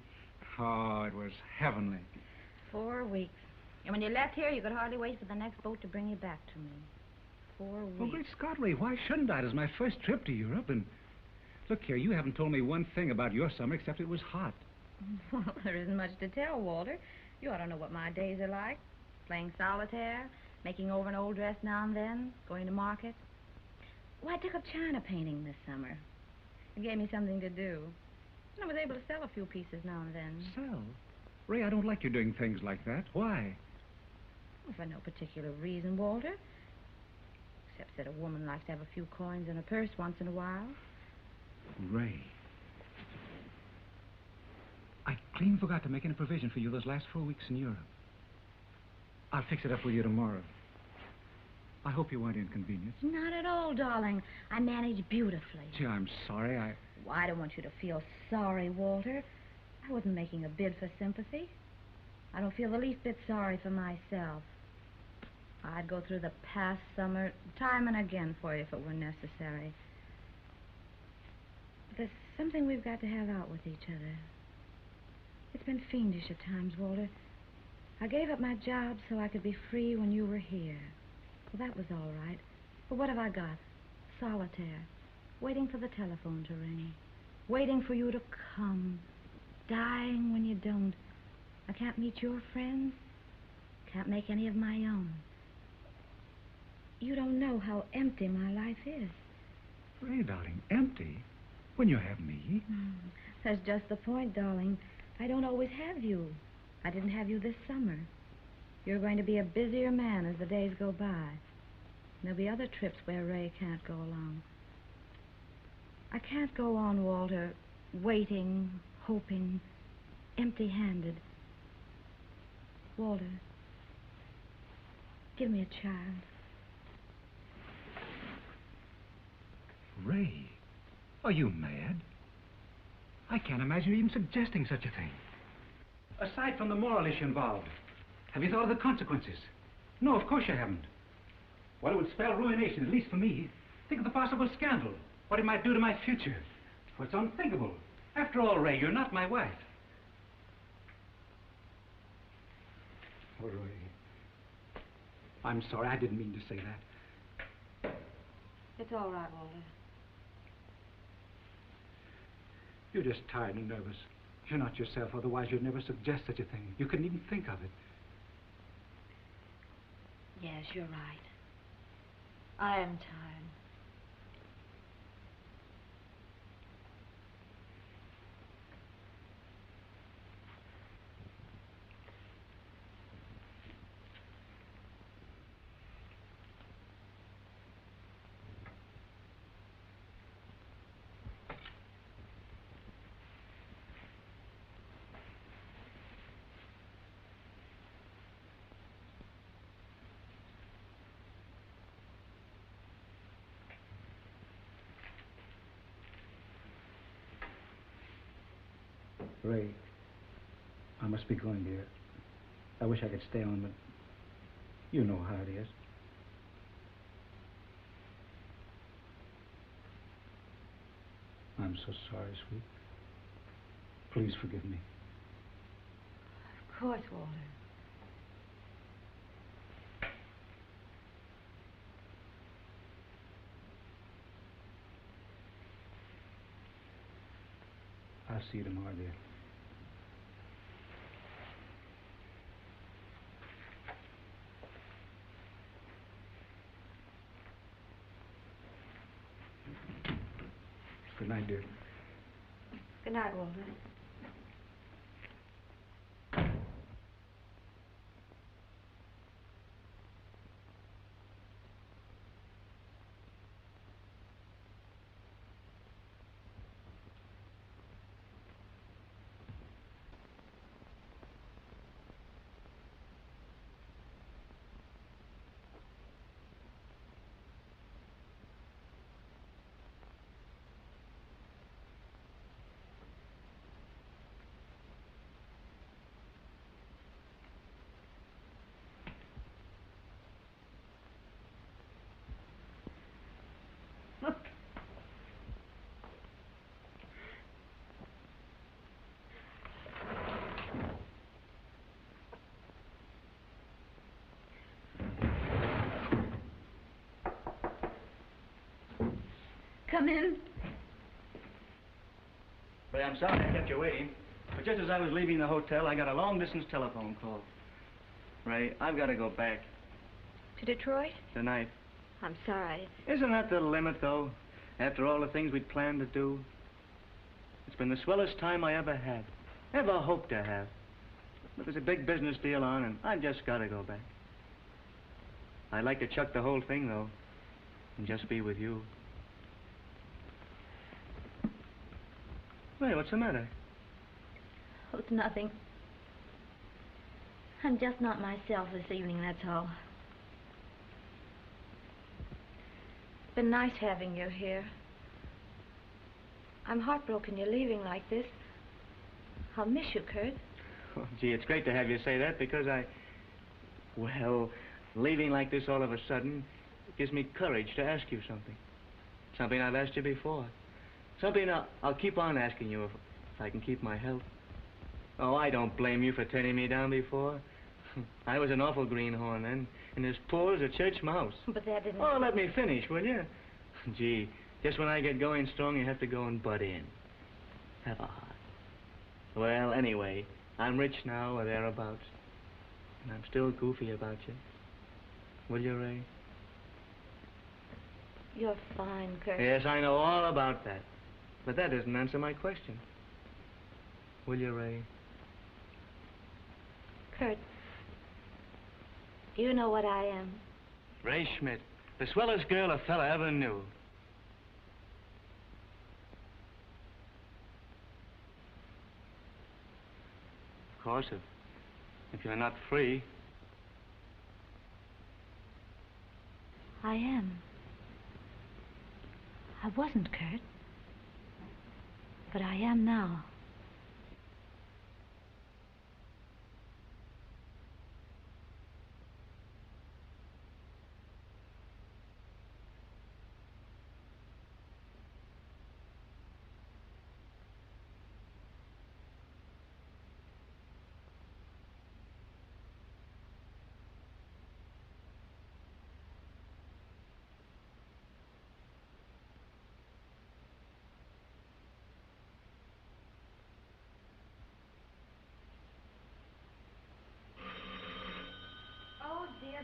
F: Oh, it was heavenly.
D: 4 weeks. And when you left here, you could hardly wait for the next boat to bring you back to me. 4 weeks.
F: Oh, great Scott, Ray, why shouldn't I? It was my first trip to Europe, and look here, you haven't told me one thing about your summer except it was hot.
D: Well, there isn't much to tell, Walter. You ought to know what my days are like. Playing solitaire, making over an old dress now and then, going to market. Well, I took up china painting this summer. It gave me something to do. And I was able to sell a few pieces now and then.
F: Sell? Ray, I don't like you doing things like that. Why?
D: Well, for no particular reason, Walter. Except that a woman likes to have a few coins in her purse once in a while.
F: Ray. I clean forgot to make any provision for you those last 4 weeks in Europe. I'll fix it up with you tomorrow. I hope you weren't inconvenienced.
D: Not at all, darling. I managed beautifully.
F: Gee, I'm sorry.
D: Well, I don't want you to feel sorry, Walter. I wasn't making a bid for sympathy. I don't feel the least bit sorry for myself. I'd go through the past summer time and again for you if it were necessary. But there's something we've got to have out with each other. It's been fiendish at times, Walter. I gave up my job so I could be free when you were here. Well, that was all right. But what have I got? Solitaire. Waiting for the telephone to ring. Waiting for you to come. Dying when you don't. I can't meet your friends. Can't make any of my own. You don't know how empty my life is.
F: Ray, darling, empty? When you have me?
D: That's just the point, darling. I don't always have you. I didn't have you this summer. You're going to be a busier man as the days go by. There'll be other trips where Ray can't go along. I can't go on, Walter, waiting, hoping, empty-handed. Walter, give me a child.
F: Ray, are you mad? I can't imagine you even suggesting such a thing. Aside from the moral issue involved, have you thought of the consequences? No, of course you haven't. Well, it would spell ruination, at least for me. Think of the possible scandal, what it might do to my future. Well, it's unthinkable. After all, Ray, you're not my wife. Oh, Ray. I'm sorry, I didn't mean to say that.
D: It's all right, Walter.
F: You're just tired and nervous. You're not yourself, otherwise you'd never suggest such a thing. You couldn't even think of it.
D: Yes, you're right. I am tired.
F: Ray, I must be going, dear. I wish I could stay on, but you know how it is. I'm so sorry, sweet. Please forgive me.
D: Of course, Walter.
F: I'll see you tomorrow, dear. Good night, dear.
D: Good night, Walter.
G: Come in.
C: Ray, I'm sorry I kept you waiting, but just as I was leaving the hotel, I got a long-distance telephone call. Ray, I've got to go back.
G: To Detroit?
C: Tonight.
G: I'm sorry.
C: Isn't that the limit, though? After all the things we'd planned to do? It's been the swellest time I ever had. Ever hoped to have. But there's a big business deal on, and I've just got to go back. I'd like to chuck the whole thing, though, and just be with you. Ray, what's the matter?
B: Oh, it's nothing. I'm just not myself this evening, that's all. It's been nice having you here. I'm heartbroken you're leaving like this. I'll miss you, Kurt.
C: Oh, gee, it's great to have you say that because well, leaving like this all of a sudden gives me courage to ask you something. Something I've asked you before. Something I'll keep on asking you if I can keep my health. Oh, I don't blame you for turning me down before. I was an awful greenhorn then, and as poor as a church mouse.
B: But that didn't...
C: Oh, let me finish, will you? Gee, just when I get going strong, you have to go and butt in. Have a heart. Well, anyway, I'm rich now or thereabouts, and I'm still goofy about you. Will you, Ray?
B: You're fine, Kurt.
C: Yes, I know all about that. But that doesn't answer my question. Will you, Ray?
B: Kurt, do you know what I am?
C: Ray Schmidt, the swellest girl a fella ever knew. Of course, if you're not free.
B: I am. I wasn't, Kurt. But I am now.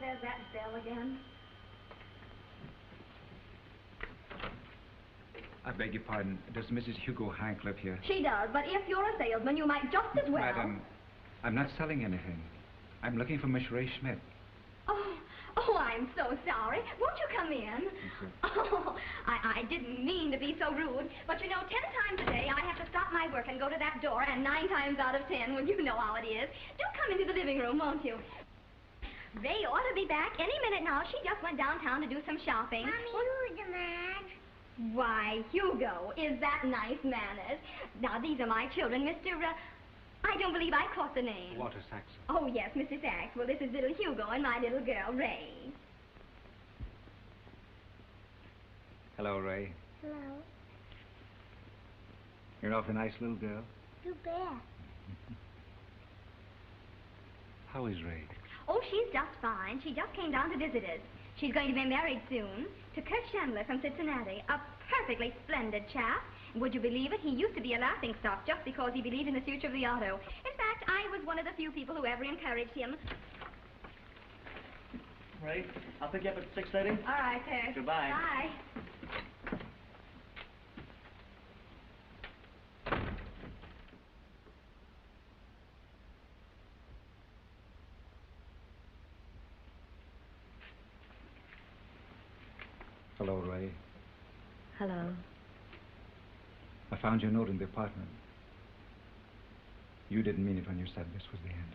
B: There's that bell again.
F: I beg your pardon. Does Mrs. Hugo Hank live here?
B: She does, but if you're a salesman, you might just as well...
F: Madam, I'm not selling anything. I'm looking for Miss Ray Schmidt.
B: Oh, I'm so sorry. Won't you come in? Oh, I didn't mean to be so rude, but you know, 10 times a day I have to stop my work and go to that door, and 9 times out of 10, well, you know how it is. Do come into the living room, won't you? Ray ought to be back any minute now. She just went downtown to do some shopping.
I: Mommy, who's the man?
B: Why, Hugo, is that nice manners? Now, these are my children, Mr. I don't believe I caught the name.
F: Walter Saxon.
B: Oh, yes, Mr. Sachs. Well, this is little Hugo and my little girl, Ray.
F: Hello, Ray.
I: Hello.
F: You're an awfully nice little girl.
I: You bet.
F: How is Ray?
B: Oh, she's just fine. She just came down to visit us. She's going to be married soon to Kurt Chandler from Cincinnati, a perfectly splendid chap. Would you believe it? He used to be a laughingstock just because he believed in the future of the auto. In fact, I was one of the few people who ever encouraged him.
C: Ray, I'll pick you up at 6:30.
B: All right, Kurt.
C: Goodbye.
B: Bye.
F: Hello, Ray.
D: Hello.
F: I found your note in the apartment. You didn't mean it when you said this was the end.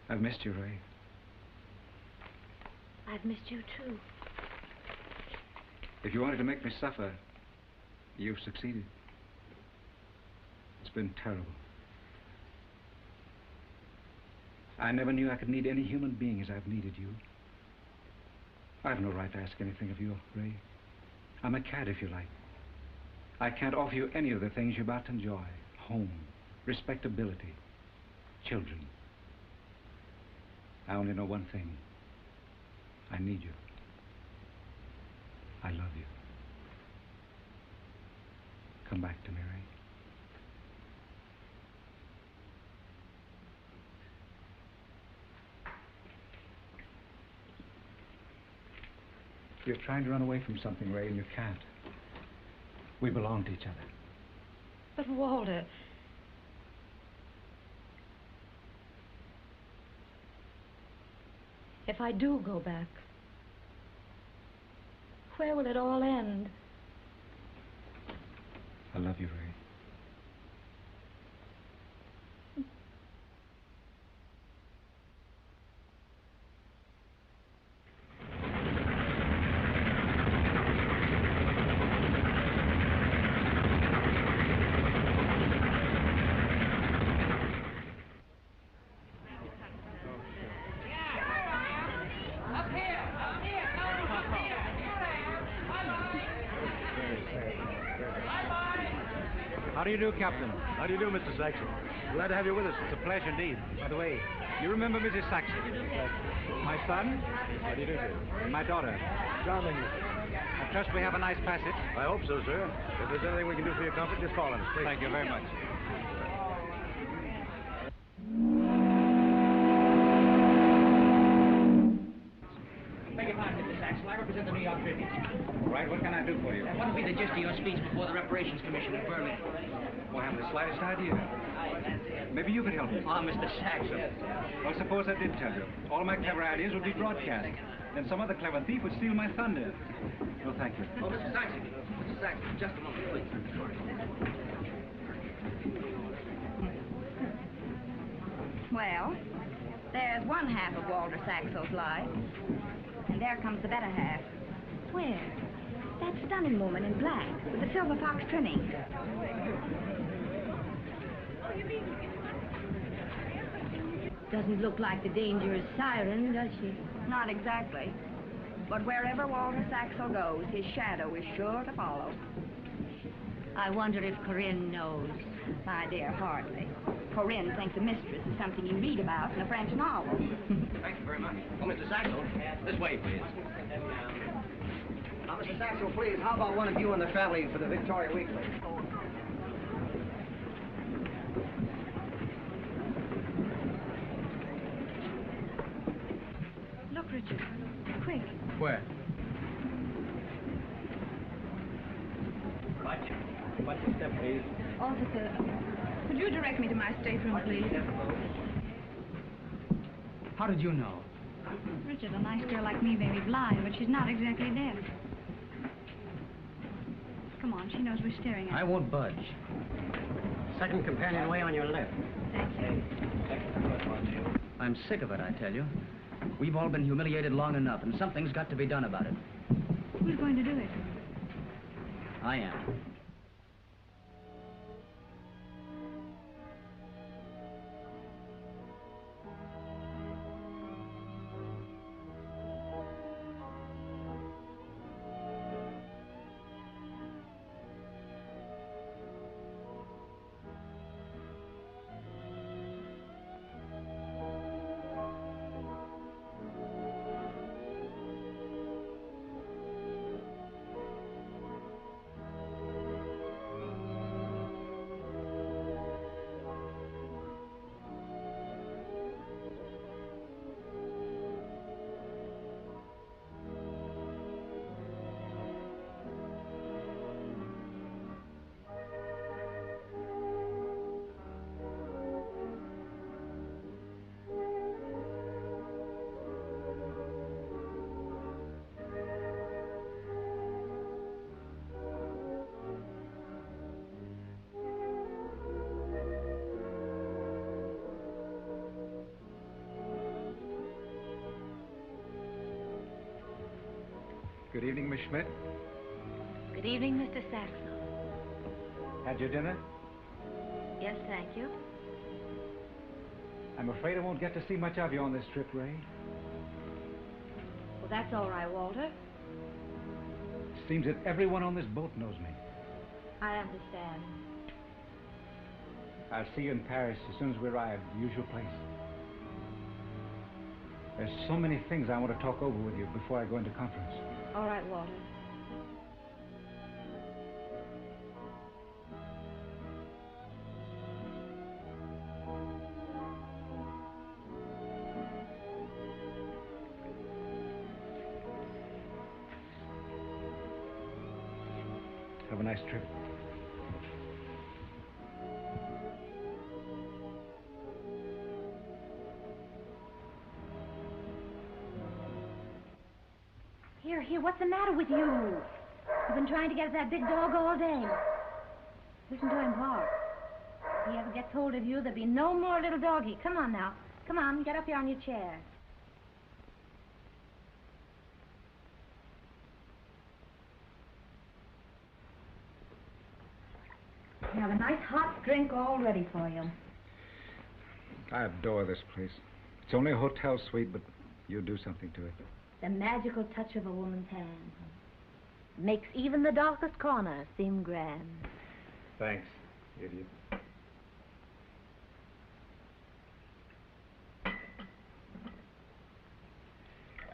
F: I've missed you, Ray.
D: I've missed you, too.
F: If you wanted to make me suffer, you've succeeded. It's been terrible. I never knew I could need any human being as I've needed you. I have no right to ask anything of you, Ray. I'm a cad, if you like. I can't offer you any of the things you're about to enjoy. Home, respectability, children. I only know one thing. I need you. I love you. Come back to me, Ray. You're trying to run away from something, Ray, and you can't. We belong to each other.
D: But, Walter... If I do go back, where will it all end?
F: I love you, Ray.
J: How do you do, Captain? How do you do, Mr. Saxon? Glad to have you with us. It's a pleasure indeed.
F: By the way, you remember Mrs. Saxon? My son?
J: How do you do, sir?
F: And my daughter.
J: Charming.
F: I trust we have a nice passage.
J: I hope so, sir. If there's anything we can do for your comfort, just call on us, please.
F: Thank you very much.
C: Beg your pardon, Mr. Saxon. I represent the New York Tribune.
F: All right, what can I do for you?
C: What would be the gist of your speech before the Reparations Commission in Berlin?
F: Well, I haven't the slightest idea. Maybe you could help me.
C: Ah, Mr. Saxon.
F: Well, suppose I did tell you. All my clever ideas would be broadcast. Then some other clever thief would steal my thunder. No, thank you.
C: Oh, Mr. Saxon. Mr. Saxon, just a moment, please.
K: Well, there's one half of Walter Saxon's life. And there comes the better half.
B: Where? That stunning woman in black with the silver fox trimming.
D: Doesn't look like the dangerous siren, does she?
K: Not exactly. But wherever Walter Saxon goes, his shadow is sure to follow.
D: I wonder if Corinne knows.
K: My dear, hardly. Corinne thinks a mistress is something you read about in a French novel.
C: Thank you very much. Oh, Mr. Saxon, this way, please.
L: Now, Mr. Saxon, please, how about one of you and the family for the Victoria Weekly?
B: Look, Richard. Quick.
J: Where?
C: Watch your step, please.
G: Officer, could you direct me to my stateroom, please?
L: How did you know?
B: Richard, a nice girl like me may be blind, but she's not exactly deaf.
G: Come on, she knows we're staring at her.
C: I won't budge.
L: Second companionway on your left.
G: Thank you.
C: I'm sick of it, I tell you. We've all been humiliated long enough, and something's got to be done about it.
G: Who's going to do it?
C: I am.
F: Good evening, Miss Schmidt.
D: Good evening, Mr. Saxon.
F: Had your dinner?
D: Yes, thank you.
F: I'm afraid I won't get to see much of you on this trip, Ray.
D: Well, that's all right, Walter.
F: Seems that everyone on this boat knows me.
D: I understand.
F: I'll see you in Paris as soon as we arrive at the usual place. There's so many things I want to talk over with you before I go into conference.
D: All right, Walter.
F: Have a nice trip.
D: Here, what's the matter with you? You've been trying to get at that big dog all day. Listen to him bark. If he ever gets hold of you, there'll be no more little doggy. Come on now. Come on, get up here on your chair. You have a nice hot drink all ready for you.
F: I adore this place. It's only a hotel suite, but you do something to it.
D: The magical touch of a woman's hand makes even the darkest corner seem grand.
F: Thanks, idiot.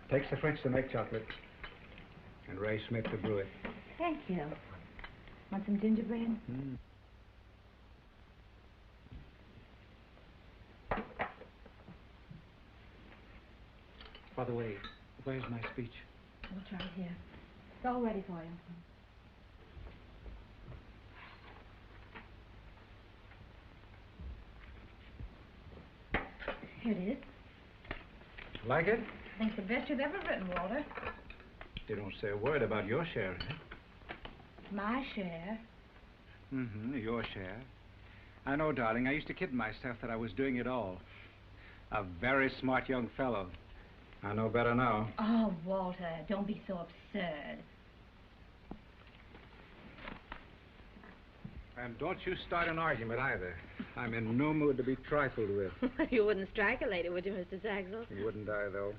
F: Takes the French to make chocolate, and Ray Smith to brew it.
D: Thank you. Want some gingerbread?
F: Mm. By the way, where's my speech?
D: We'll try it here. It's all ready for you. Here it is.
F: Like it?
D: I think the best you've ever written, Walter.
F: You don't say a word about your share in it.
D: My share.
F: Mm-hmm, your share. I know, darling. I used to kid myself that I was doing it all. A very smart young fellow. I know better now.
D: Oh, Walter, don't be so absurd.
F: And don't you start an argument either. I'm in no mood to be trifled with.
D: You wouldn't strike a lady, would you, Mr. Saxel?
F: Wouldn't I, though?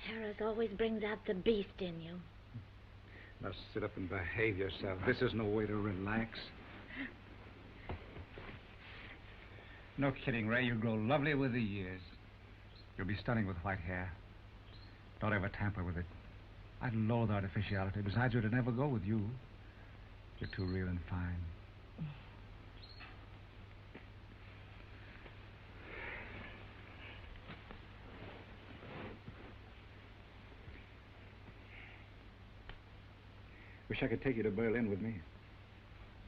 D: Paris always brings out the beast in you.
F: Now sit up and behave yourself. This is no way to relax. No kidding, Ray. You grow lovely with the years. You'll be stunning with white hair. Don't ever tamper with it. I loathe artificiality. Besides, it would never go with you. You're too real and fine. Wish I could take you to Berlin with me.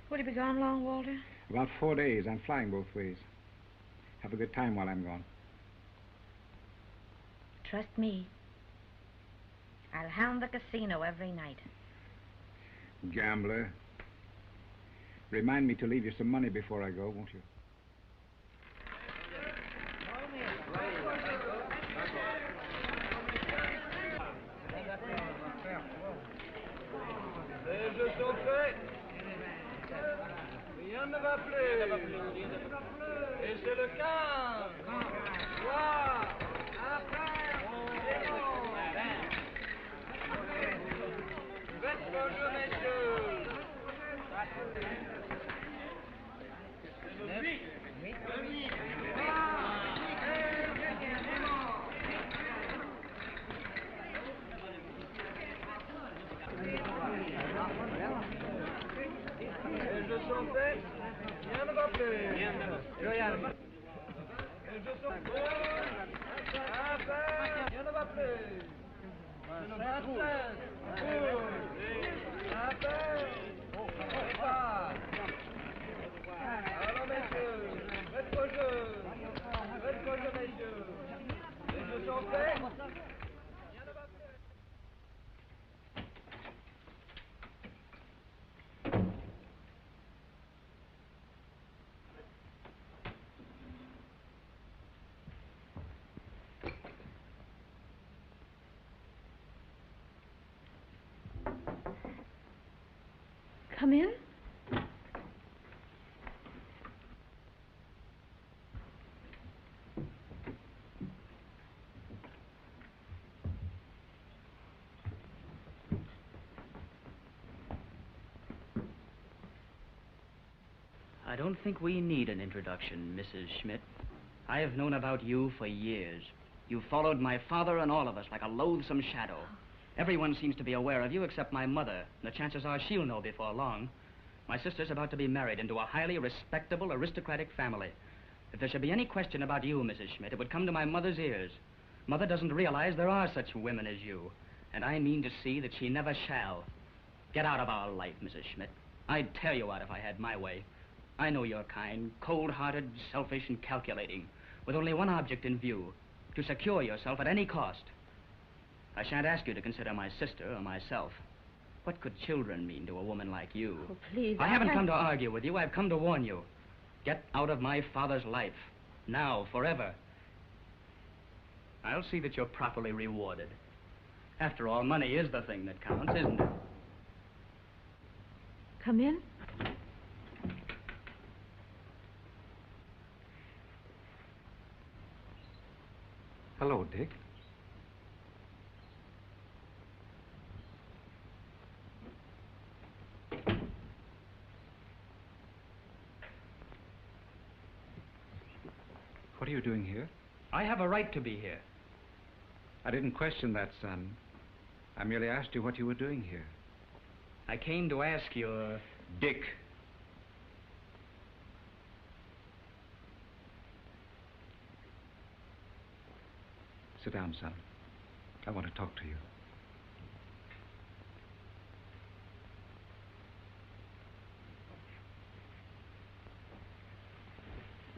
D: Will you be gone long, Walter?
F: About 4 days. I'm flying both ways. Have a good time while I'm gone.
D: Trust me. I'll hound the casino every night.
F: Gambler. Remind me to leave you some money before I go, won't you?
I: Les jeux sont faits. Rien ne va plus. Et c'est le 15. Trois. Après. Faites vos jeux, messieurs. Les jeux sont faits. Rien ne va plus. Rien ne va plus. Les jeux sont faits. Affaire. Rien ne va plus. C'est le 26. Affaire. Départ. Alors, messieurs, faites vos jeux. Faites vos jeux, messieurs. Les jeux sont faits. Rien ne va plus.
G: Come in.
M: I don't think we need an introduction, Mrs. Schmidt. I have known about you for years. You followed my father and all of us like a loathsome shadow. Everyone seems to be aware of you except my mother. The chances are she'll know before long. My sister's about to be married into a highly respectable, aristocratic family. If there should be any question about you, Mrs. Schmidt, it would come to my mother's ears. Mother doesn't realize there are such women as you, and I mean to see that she never shall. Get out of our life, Mrs. Schmidt. I'd tear you out if I had my way. I know you're kind, cold-hearted, selfish, and calculating, with only one object in view, to secure yourself at any cost. I shan't ask you to consider my sister or myself. What could children mean to a woman like you?
G: Oh, please.
M: I haven't come to argue with you. I've come to warn you. Get out of my father's life. Now, forever. I'll see that you're properly rewarded. After all, money is the thing that counts, isn't it?
G: Come in.
F: Hello, Dick. What are you doing here?
M: I have a right to be here.
F: I didn't question that, son. I merely asked you what you were doing here.
M: I came to ask your...
F: Dick. Sit down, son. I want to talk to you.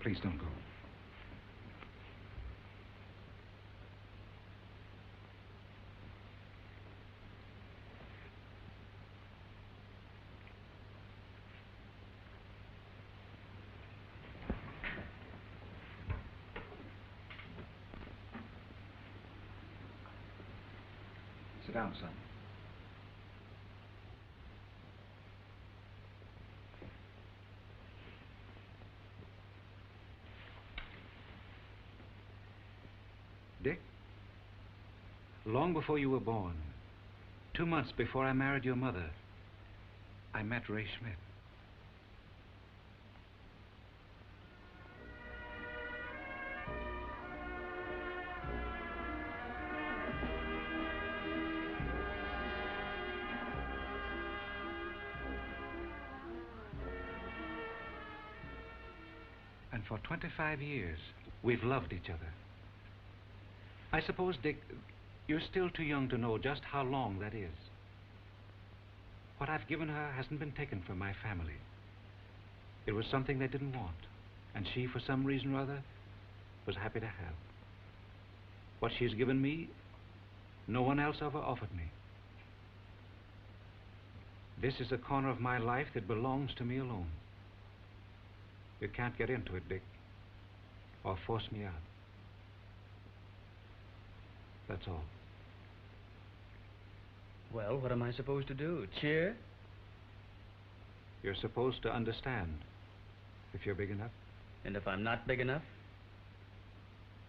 F: Please don't go. Sit down, son. Dick, long before you were born, 2 months before I married your mother, I met Ray Schmidt. And for 25 years, we've loved each other. I suppose, Dick, you're still too young to know just how long that is. What I've given her hasn't been taken from my family. It was something they didn't want, and she, for some reason or other, was happy to have. What she's given me, no one else ever offered me. This is a corner of my life that belongs to me alone. You can't get into it, Dick, or force me out. That's all.
M: Well, what am I supposed to do? Cheer?
F: You're supposed to understand if you're big enough.
M: And if I'm not big enough?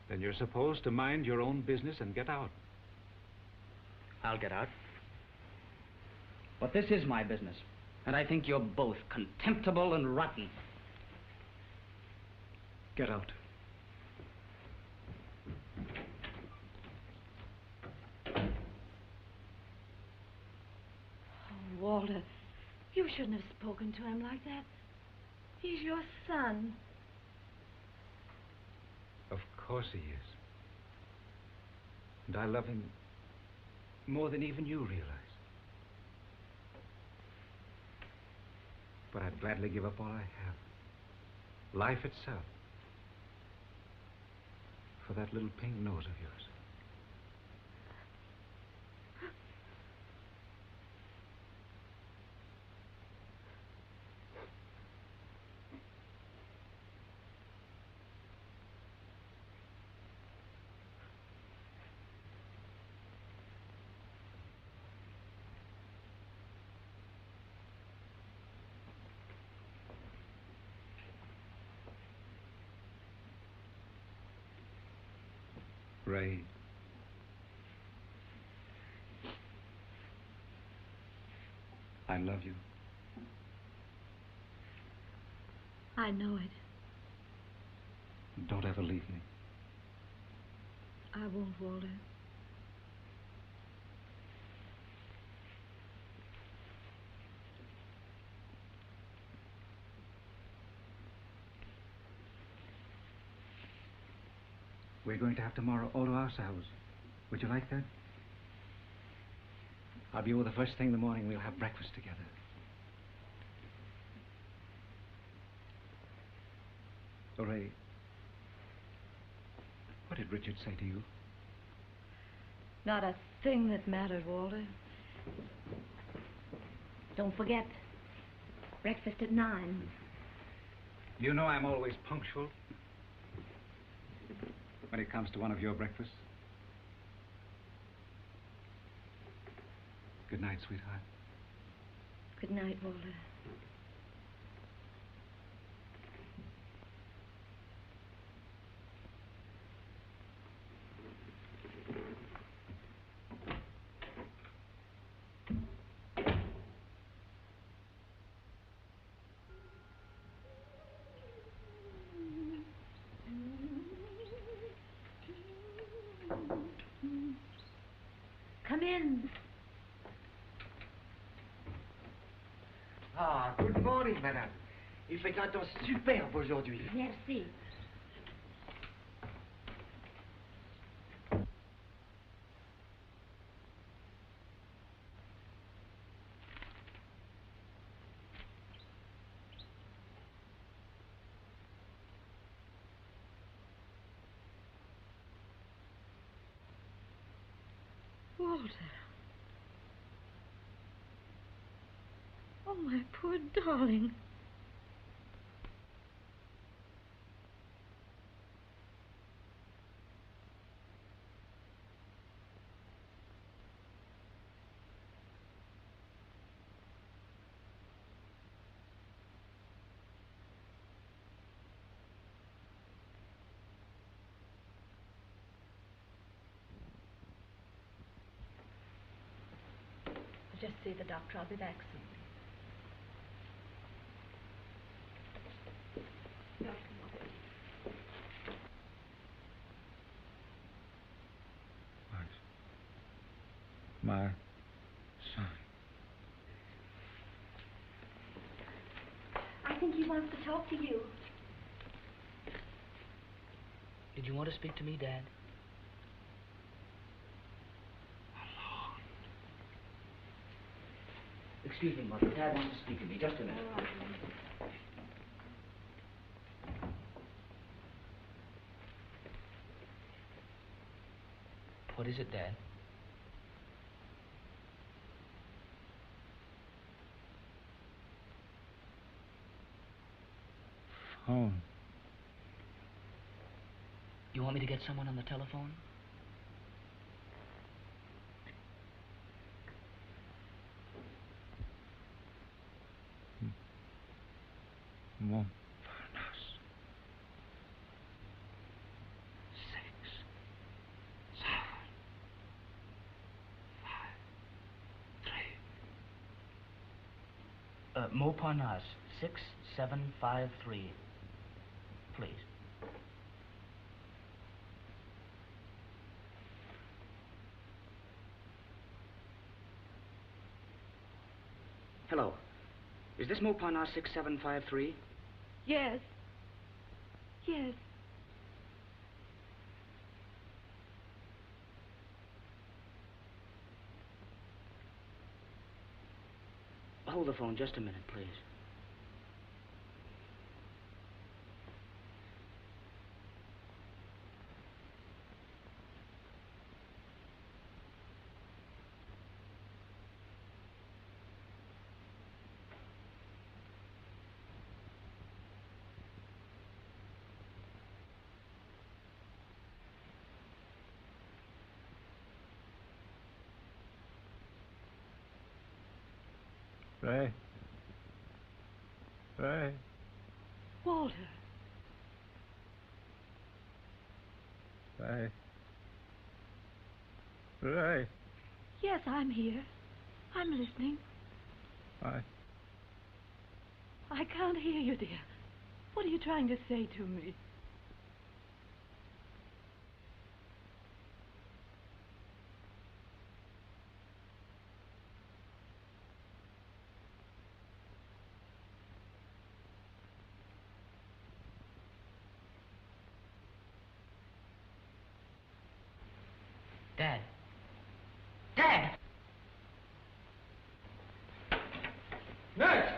F: Then you're supposed to mind your own business and get out.
M: I'll get out. But this is my business, and I think you're both contemptible and rotten.
F: Get out.
D: Oh, Walter, you shouldn't have spoken to him like that. He's your son.
F: Of course he is. And I love him more than even you realize. But I'd gladly give up all I have. Life itself. For that little pink nose of yours. Ray. I love you.
D: I know it.
F: Don't ever leave me.
D: I won't, Walter.
F: We're going to have tomorrow all to ourselves. Would you like that? I'll be over the first thing in the morning. We'll have breakfast together. Oh, Ray, what did Richard say to you?
D: Not a thing that mattered, Walter. Don't forget, breakfast at 9.
F: You know I'm always punctual when it comes to one of your breakfasts. Good night, sweetheart.
D: Good night, Walter. Come in.
L: Ah, good morning, madame. Il fait un temps superbe aujourd'hui.
D: Merci. Walter. Oh, my poor darling. Just see the doctor. I'll be back soon.
F: My son.
B: I think he wants to talk to you.
E: Did you want to speak to me, Dad? Excuse me, Mother. Dad wants to speak to me. Just a minute.
M: What is it, Dad?
F: Phone.
M: You want me to get someone on the telephone?
F: Montparnasse. 6, 7, 5, 3.
M: Montparnasse, 6753. Please. Hello. Is this Montparnasse 6753?
G: Yes. Yes.
M: Hold the phone just a minute, please.
F: Ray. Ray.
G: Walter.
F: Ray. Ray.
G: Yes, I'm here. I'm listening.
F: I
G: can't hear you, dear. What are you trying to say to me?
M: Dad. Dad!
L: Nurse!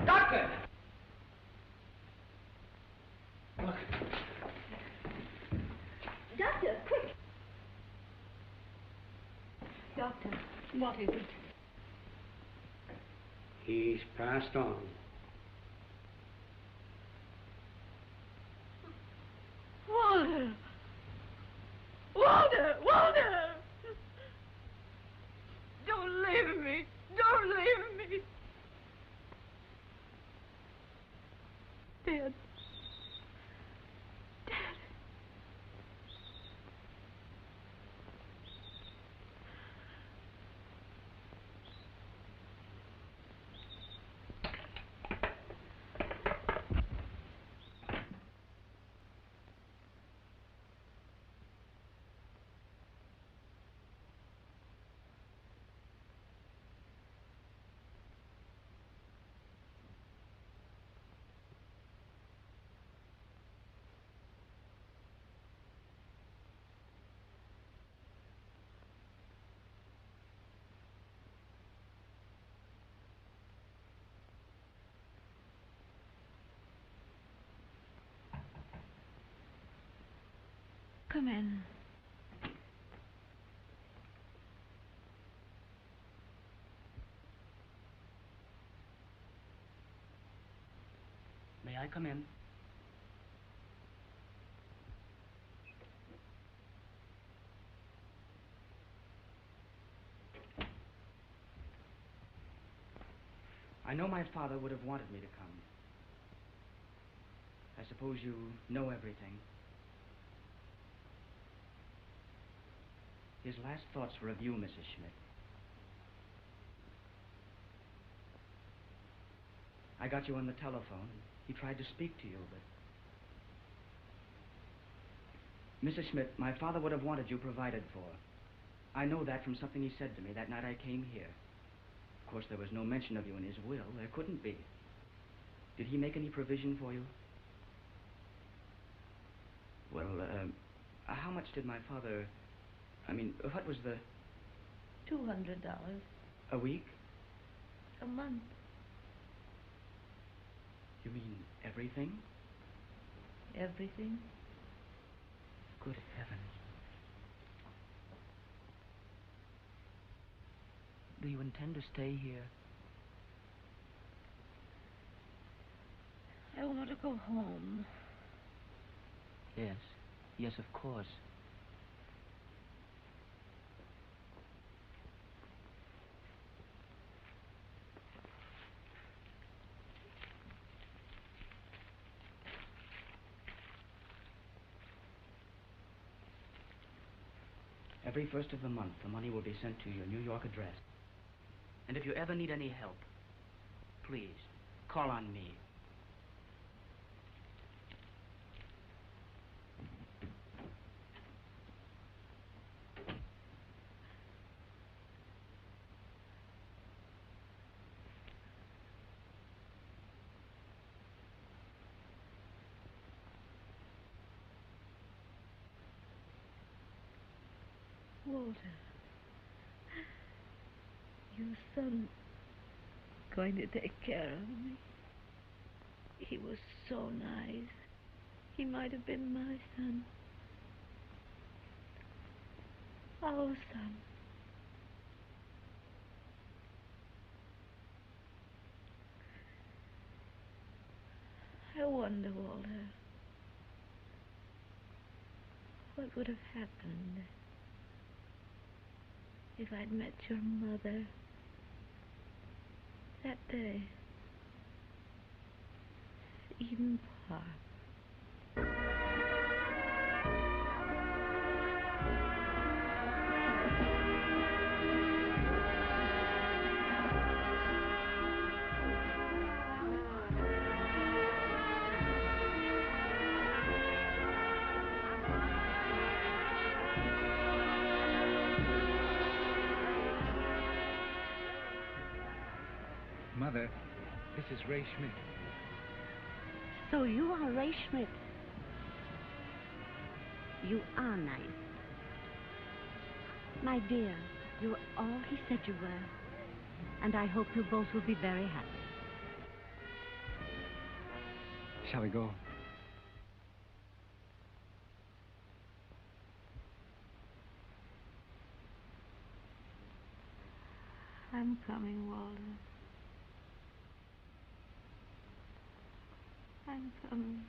L: Doctor! Look.
B: Doctor, quick!
G: Doctor, what is it?
L: He's passed on.
G: Walter! Walter! Walter! Don't leave me! Don't leave me! Dad. Dad. Come in.
M: May I come in? I know my father would have wanted me to come. I suppose you know everything. His last thoughts were of you, Mrs. Schmidt. I got you on the telephone, and he tried to speak to you, but... Mrs. Schmidt, my father would have wanted you provided for. I know that from something he said to me that night I came here. Of course, there was no mention of you in his will. There couldn't be. Did he make any provision for you? Well, how much did my father... I mean, what was the...
G: $200.
M: A week?
G: A month.
M: You mean everything?
G: Everything.
M: Good heavens. Do you intend to stay here?
D: I want to go home.
M: Yes. Yes, of course. Every first of the month, the money will be sent to your New York address. And if you ever need any help, please, call on me.
D: Walter, your son going to take care of me. He was so nice. He might have been my son. Our son. I wonder, Walter, what would have happened if I'd met your mother that day at Eden Park.
F: Mother, this is Ray Schmidt.
N: So you are Ray Schmidt. You are nice. My dear, you are all he said you were. And I hope you both will be very happy.
F: Shall we go?
D: I'm coming, Walter. I'm coming.